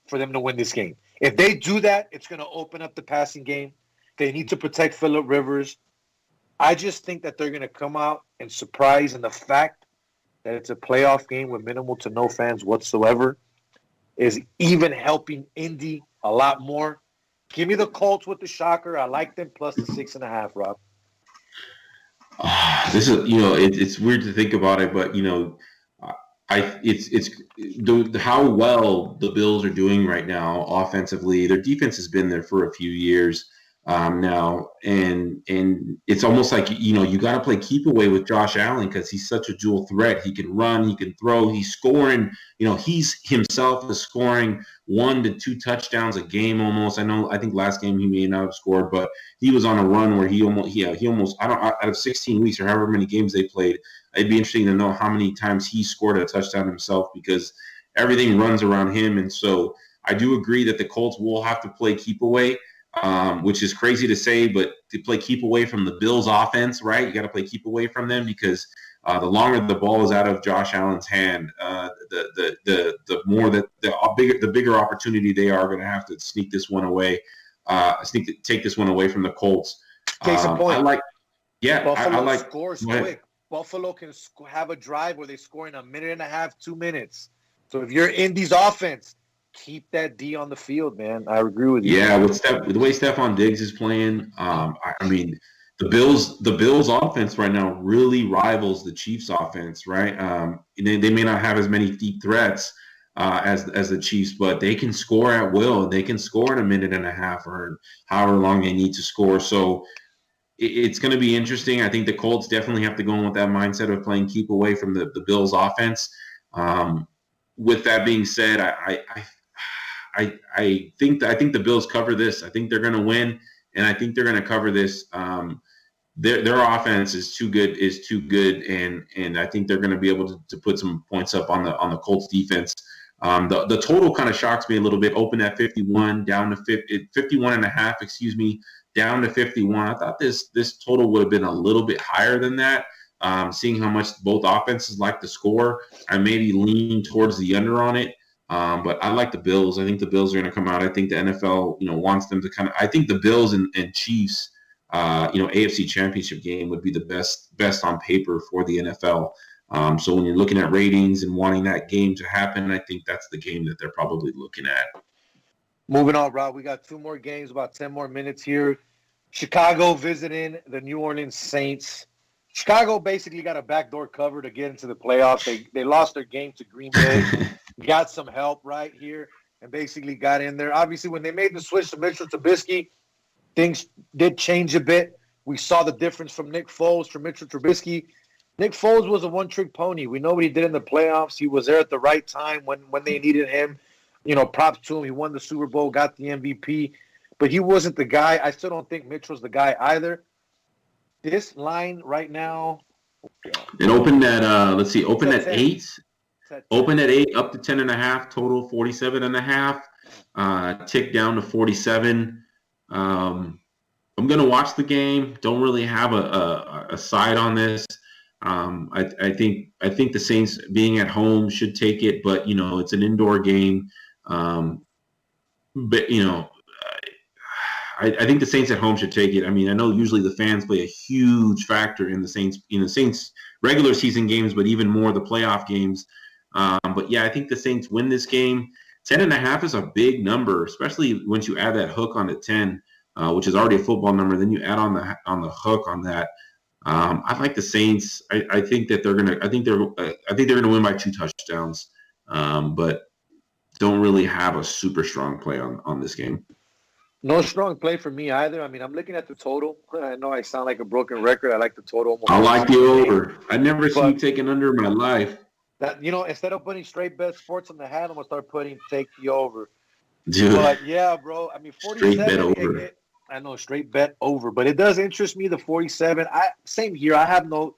for them to win this game. If they do that, it's going to open up the passing game. They need to protect Phillip Rivers. I just think that they're going to come out and surprise, and the fact that it's a playoff game with minimal to no fans whatsoever is even helping Indy a lot more. Give me the Colts with the shocker. I like them plus the 6.5, Rob. This is, it's weird to think about it, but it's how well the Bills are doing right now offensively. Their defense has been there for a few years now, and it's almost like you got to play keep away with Josh Allen because he's such a dual threat. He can run, he can throw, he's scoring. He's himself is scoring 1 to 2 touchdowns a game almost. I think last game he may not have scored, but he was on a run where he almost out of 16 weeks or however many games they played. It'd be interesting to know how many times he scored a touchdown himself because everything runs around him. And so I do agree that the Colts will have to play keep away. which is crazy to say, but to play keep away from the Bills offense, right? You got to play keep away from them because the longer the ball is out of Josh Allen's hand, the more that the bigger opportunity they are going to have to sneak this one away, take this one away from the Colts. Case in point. Buffalo scores quick. Buffalo can have a drive where they score in a minute and a half, 2 minutes. So if you're Indy's offense, keep that D on the field, man. I agree with you. Yeah, with the way Stephon Diggs is playing, I mean, the Bills offense right now really rivals the Chiefs offense, right? They may not have as many deep threats as the Chiefs, but they can score at will. They can score in a minute and a half or however long they need to score. So it's going to be interesting. I think the Colts definitely have to go in with that mindset of playing keep away from the Bills offense. With that being said, I think the Bills cover this. I think they're going to win, and I think they're going to cover this. Their offense is too good, and I think they're going to be able to put some points up on the Colts defense. The total kind of shocks me a little bit. Open at 51, down to 51 and a half, down to 51. I thought this total would have been a little bit higher than that. Seeing how much both offenses like to score, I maybe lean towards the under on it. But I like the Bills. I think the Bills are going to come out. I think the NFL, wants them to I think the Bills and Chiefs, AFC Championship game would be the best on paper for the NFL. So when you're looking at ratings and wanting that game to happen, I think that's the game that they're probably looking at. Moving on, Rob. We got 2 more games, about 10 more minutes here. Chicago visiting the New Orleans Saints. Chicago basically got a backdoor cover to get into the playoffs. They lost their game to Green Bay. Got some help right here and basically got in there. Obviously, when they made the switch to Mitchell Trubisky, things did change a bit. We saw the difference from Nick Foles from Mitchell Trubisky. Nick Foles was a one-trick pony. We know what he did in the playoffs. He was there at the right time when they needed him. Props to him. He won the Super Bowl, got the MVP. But he wasn't the guy. I still don't think Mitchell's the guy either. This line right now. It opened at, opened at 8. Opened at 8, up to 10.5, total 47.5. Tick down to 47. I'm going to watch the game. Don't really have a side on this. I think the Saints being at home should take it, but it's an indoor game. I think the Saints at home should take it. I mean, I know usually the fans play a huge factor in the Saints regular season games, but even more the playoff games. But yeah, I think the Saints win this game. 10.5 is a big number, especially once you add that hook on the 10, which is already a football number. Then you add on the hook on that. I like the Saints. I think that they're gonna win by 2 touchdowns, but don't really have a super strong play on this game. No strong play for me either. I mean, I'm looking at the total. I know I sound like a broken record. I like the total. I like the over. I never seen you take an under in my life. That instead of putting straight bet sports on the hat, I'm gonna start putting take the over. Dude. But yeah, bro. I mean, 47. Straight bet over. I know, straight bet over, but it does interest me. The 47. Same here. I have no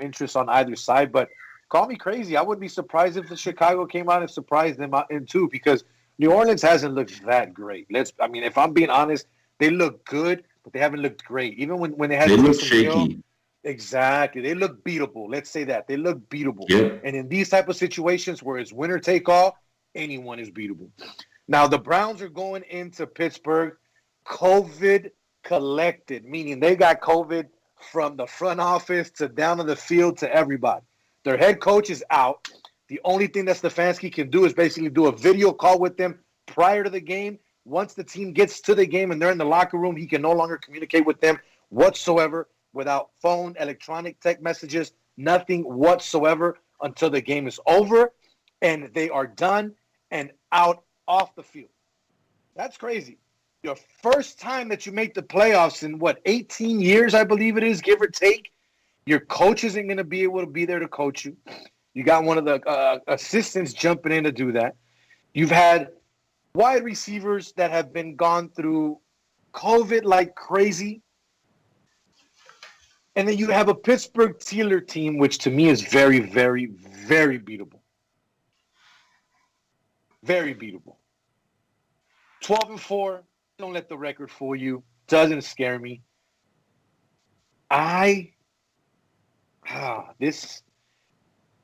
interest on either side. But call me crazy. I wouldn't be surprised if the Chicago came out and surprised them in 2 because New Orleans hasn't looked that great. If I'm being honest, they look good, but they haven't looked great. Even when they had they look shaky. Exactly. They look beatable. Let's say that. They look beatable. Yep. And in these type of situations where it's winner take all, anyone is beatable. Now, the Browns are going into Pittsburgh COVID collected, meaning they got COVID from the front office to down on the field to everybody. Their head coach is out. The only thing that Stefanski can do is basically do a video call with them prior to the game. Once the team gets to the game and they're in the locker room, he can no longer communicate with them whatsoever without phone, electronic text messages, nothing whatsoever until the game is over and they are done and out off the field. That's crazy. Your first time that you make the playoffs in, 18 years, I believe it is, give or take. Your coach isn't going to be able to be there to coach you. You got one of the assistants jumping in to do that. You've had wide receivers that have been gone through COVID like crazy. And then you have a Pittsburgh Steelers team, which to me is very, very, very beatable. Very beatable. 12-4, don't let the record fool you. Doesn't scare me. This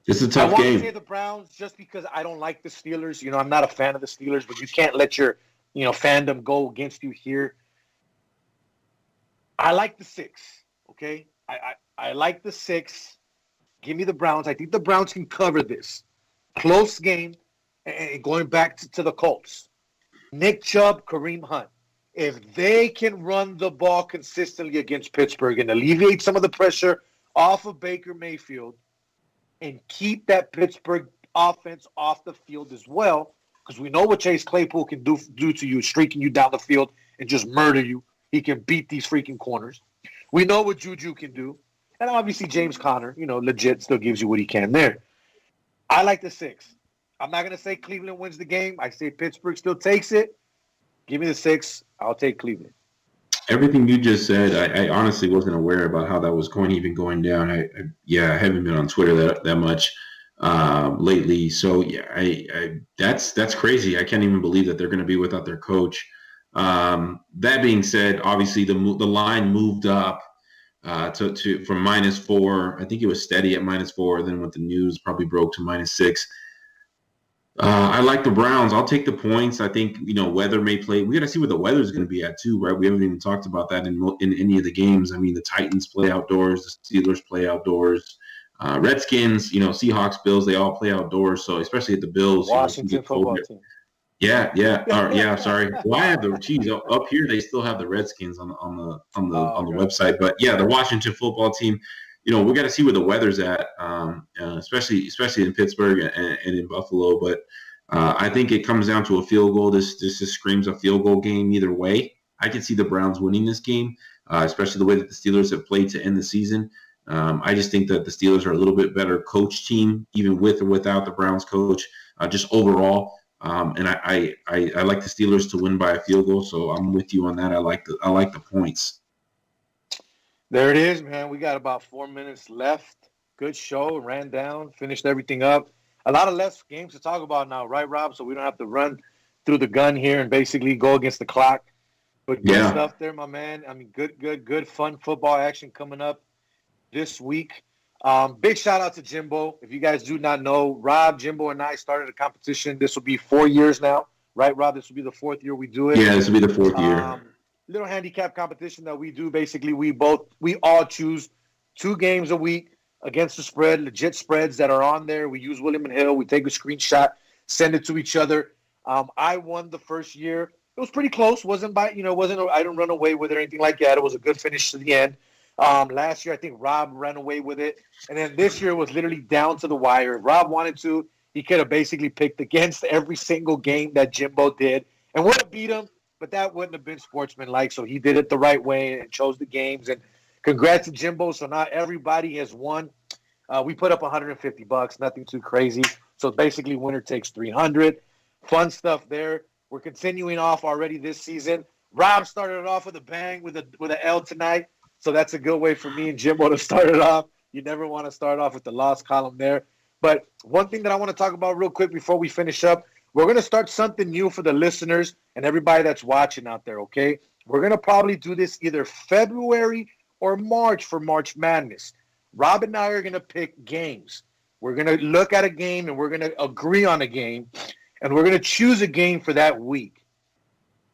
is a tough I want game. to say the Browns just because I don't like the Steelers. I'm not a fan of the Steelers, but you can't let your, fandom go against you here. I like the 6, okay? I like the 6. Give me the Browns. I think the Browns can cover this. Close game, and going back to the Colts. Nick Chubb, Kareem Hunt. If they can run the ball consistently against Pittsburgh and alleviate some of the pressure off of Baker Mayfield and keep that Pittsburgh offense off the field as well, because we know what Chase Claypool can do to you, streaking you down the field and just murder you. He can beat these freaking corners. We know what Juju can do. And obviously James Conner, legit still gives you what he can there. I like the 6. I'm not going to say Cleveland wins the game. I say Pittsburgh still takes it. Give me the 6. I'll take Cleveland. Everything you just said, I honestly wasn't aware about how that was going down. I haven't been on Twitter that much lately. So that's crazy. I can't even believe that they're going to be without their coach. That being said, obviously the line moved up to from -4. I think it was steady at -4. Then with the news, probably broke to -6. I like the Browns. I'll take the points. I think, weather may play. We got to see what the weather is going to be at too, right? We haven't even talked about that in any of the games. I mean, the Titans play outdoors. The Steelers play outdoors. Redskins, Seahawks, Bills, they all play outdoors. So especially at the Bills. Washington football team. Yeah. Sorry. Well, I have up here. They still have the Redskins on the website. But yeah, the Washington football team. We got to see where the weather's at, especially in Pittsburgh and in Buffalo. But I think it comes down to a field goal. This just screams a field goal game either way. I can see the Browns winning this game, especially the way that the Steelers have played to end the season. I just think that the Steelers are a little bit better coach team, even with or without the Browns coach, just overall. And I like the Steelers to win by a field goal. So I'm with you on that. I like the points. There it is, man. We got about 4 minutes left. Good show. Ran down, finished everything up. A lot of less games to talk about now, right, Rob? So we don't have to run through the gun here and basically go against the clock. But good stuff there, my man. I mean, good, fun football action coming up this week. Big shout out to Jimbo. If you guys do not know, Rob, Jimbo, and I started a competition. This will be 4 years now, right, Rob? This will be the 4th year we do it. Yeah, this will be the 4th year. Little handicap competition that we do. Basically, we all choose 2 games a week against the spread, legit spreads that are on there. We use William and Hill. We take a screenshot, send it to each other. I won the first year. It was pretty close. I didn't run away with it or anything like that. It was a good finish to the end. Last year, I think Rob ran away with it. And then this year was literally down to the wire. If Rob wanted to, he could have basically picked against every single game that Jimbo did and would have beat him. But that wouldn't have been sportsmanlike, so he did it the right way and chose the games. And congrats to Jimbo. So now everybody has won. We put up $150, nothing too crazy. So basically, winner takes $300. Fun stuff there. We're continuing off already this season. Rob started it off with a bang with an L tonight. So that's a good way for me and Jimbo to start it off. You never want to start off with the loss column there. But one thing that I want to talk about real quick before we finish up, we're going to start something new for the listeners and everybody that's watching out there, okay? We're going to probably do this either February or March for March Madness. Rob and I are going to pick games. We're going to look at a game and we're going to agree on a game, and we're going to choose a game for that week.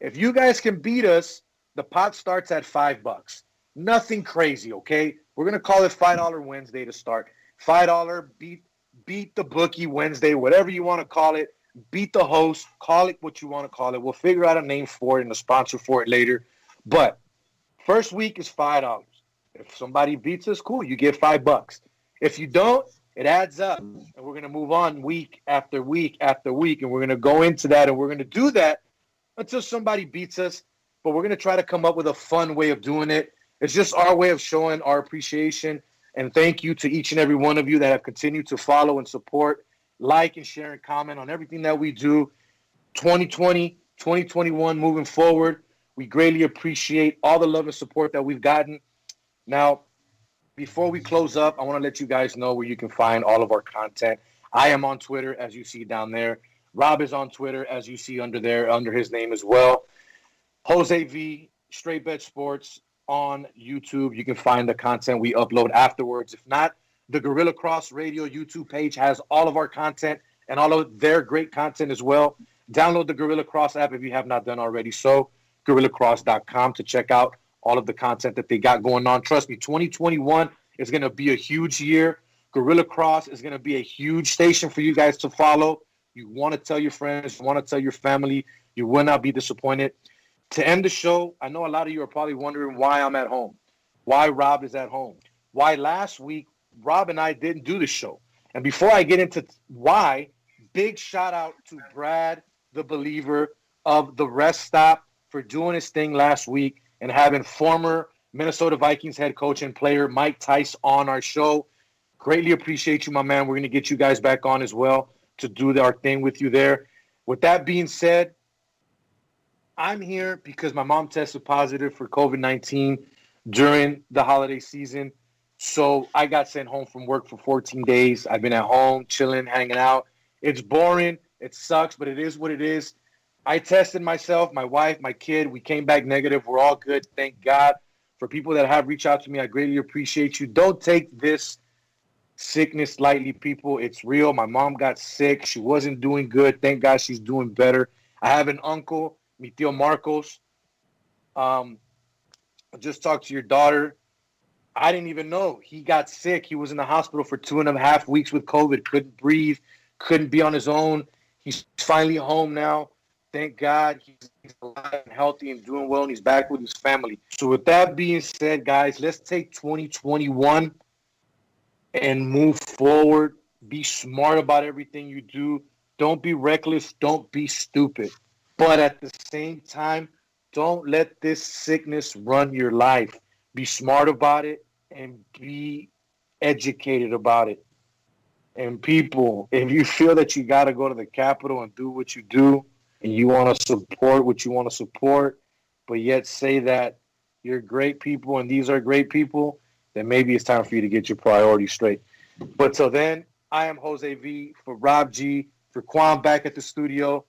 If you guys can beat us, the pot starts at $5. Nothing crazy, okay? We're going to call it $5 Wednesday to start. $5 beat the bookie Wednesday, whatever you want to call it. Beat the host, call it what you want to call it. We'll figure out a name for it and a sponsor for it later. But first week is $5. If somebody beats us, cool, you get $5. If you don't, it adds up. And we're going to move on week after week after week. And we're going to go into that, and we're going to do that until somebody beats us. But we're going to try to come up with a fun way of doing it. It's just our way of showing our appreciation. And thank you to each and every one of you that have continued to follow and support, like and share and comment on everything that we do. 2020, 2021, moving forward. We greatly appreciate all the love and support that we've gotten. Now, before we close up, I want to let you guys know where you can find all of our content. I am on Twitter, as you see down there. Rob is on Twitter, as you see under there, under his name as well. Jose V, Straight Bet Sports on YouTube. You can find the content we upload afterwards. If not, the Gorilla Cross Radio YouTube page has all of our content and all of their great content as well. Download the Gorilla Cross app if you have not done already. So, gorillacross.com to check out all of the content that they got going on. Trust me, 2021 is going to be a huge year. Gorilla Cross is going to be a huge station for you guys to follow. You want to tell your friends, you want to tell your family. You will not be disappointed. To end the show, I know a lot of you are probably wondering why I'm at home, why Rob is at home, why last week Rob and I didn't do the show. And before I get into why, big shout out to Brad, the believer of the Rest Stop, for doing his thing last week and having former Minnesota Vikings head coach and player Mike Tice on our show. Greatly appreciate you, my man. We're going to get you guys back on as well to do our thing with you there. With that being said, I'm here because my mom tested positive for COVID-19 during the holiday season. So I got sent home from work for 14 days. I've been at home, chilling, hanging out. It's boring. It sucks, but it is what it is. I tested myself, my wife, my kid. We came back negative. We're all good. Thank God. For people that have reached out to me, I greatly appreciate you. Don't take this sickness lightly, people. It's real. My mom got sick. She wasn't doing good. Thank God she's doing better. I have an uncle, mi tío Marcos. I just talked to your daughter. I didn't even know. He got sick. He was in the hospital for 2.5 weeks with COVID. Couldn't breathe. Couldn't be on his own. He's finally home now. Thank God he's alive and healthy and doing well, and he's back with his family. So with that being said, guys, let's take 2021 and move forward. Be smart about everything you do. Don't be reckless. Don't be stupid. But at the same time, don't let this sickness run your life. Be smart about it and be educated about it. And people, if you feel that you got to go to the Capitol and do what you do, and you want to support what you want to support, but yet say that you're great people and these are great people, then maybe it's time for you to get your priorities straight. But till then, I am Jose V for Rob G, for Quan back at the studio,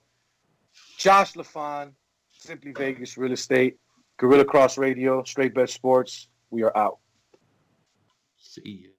Josh LaFon, Simply Vegas Real Estate, Gorilla Cross Radio, Straight Bet Sports. We are out. See ya.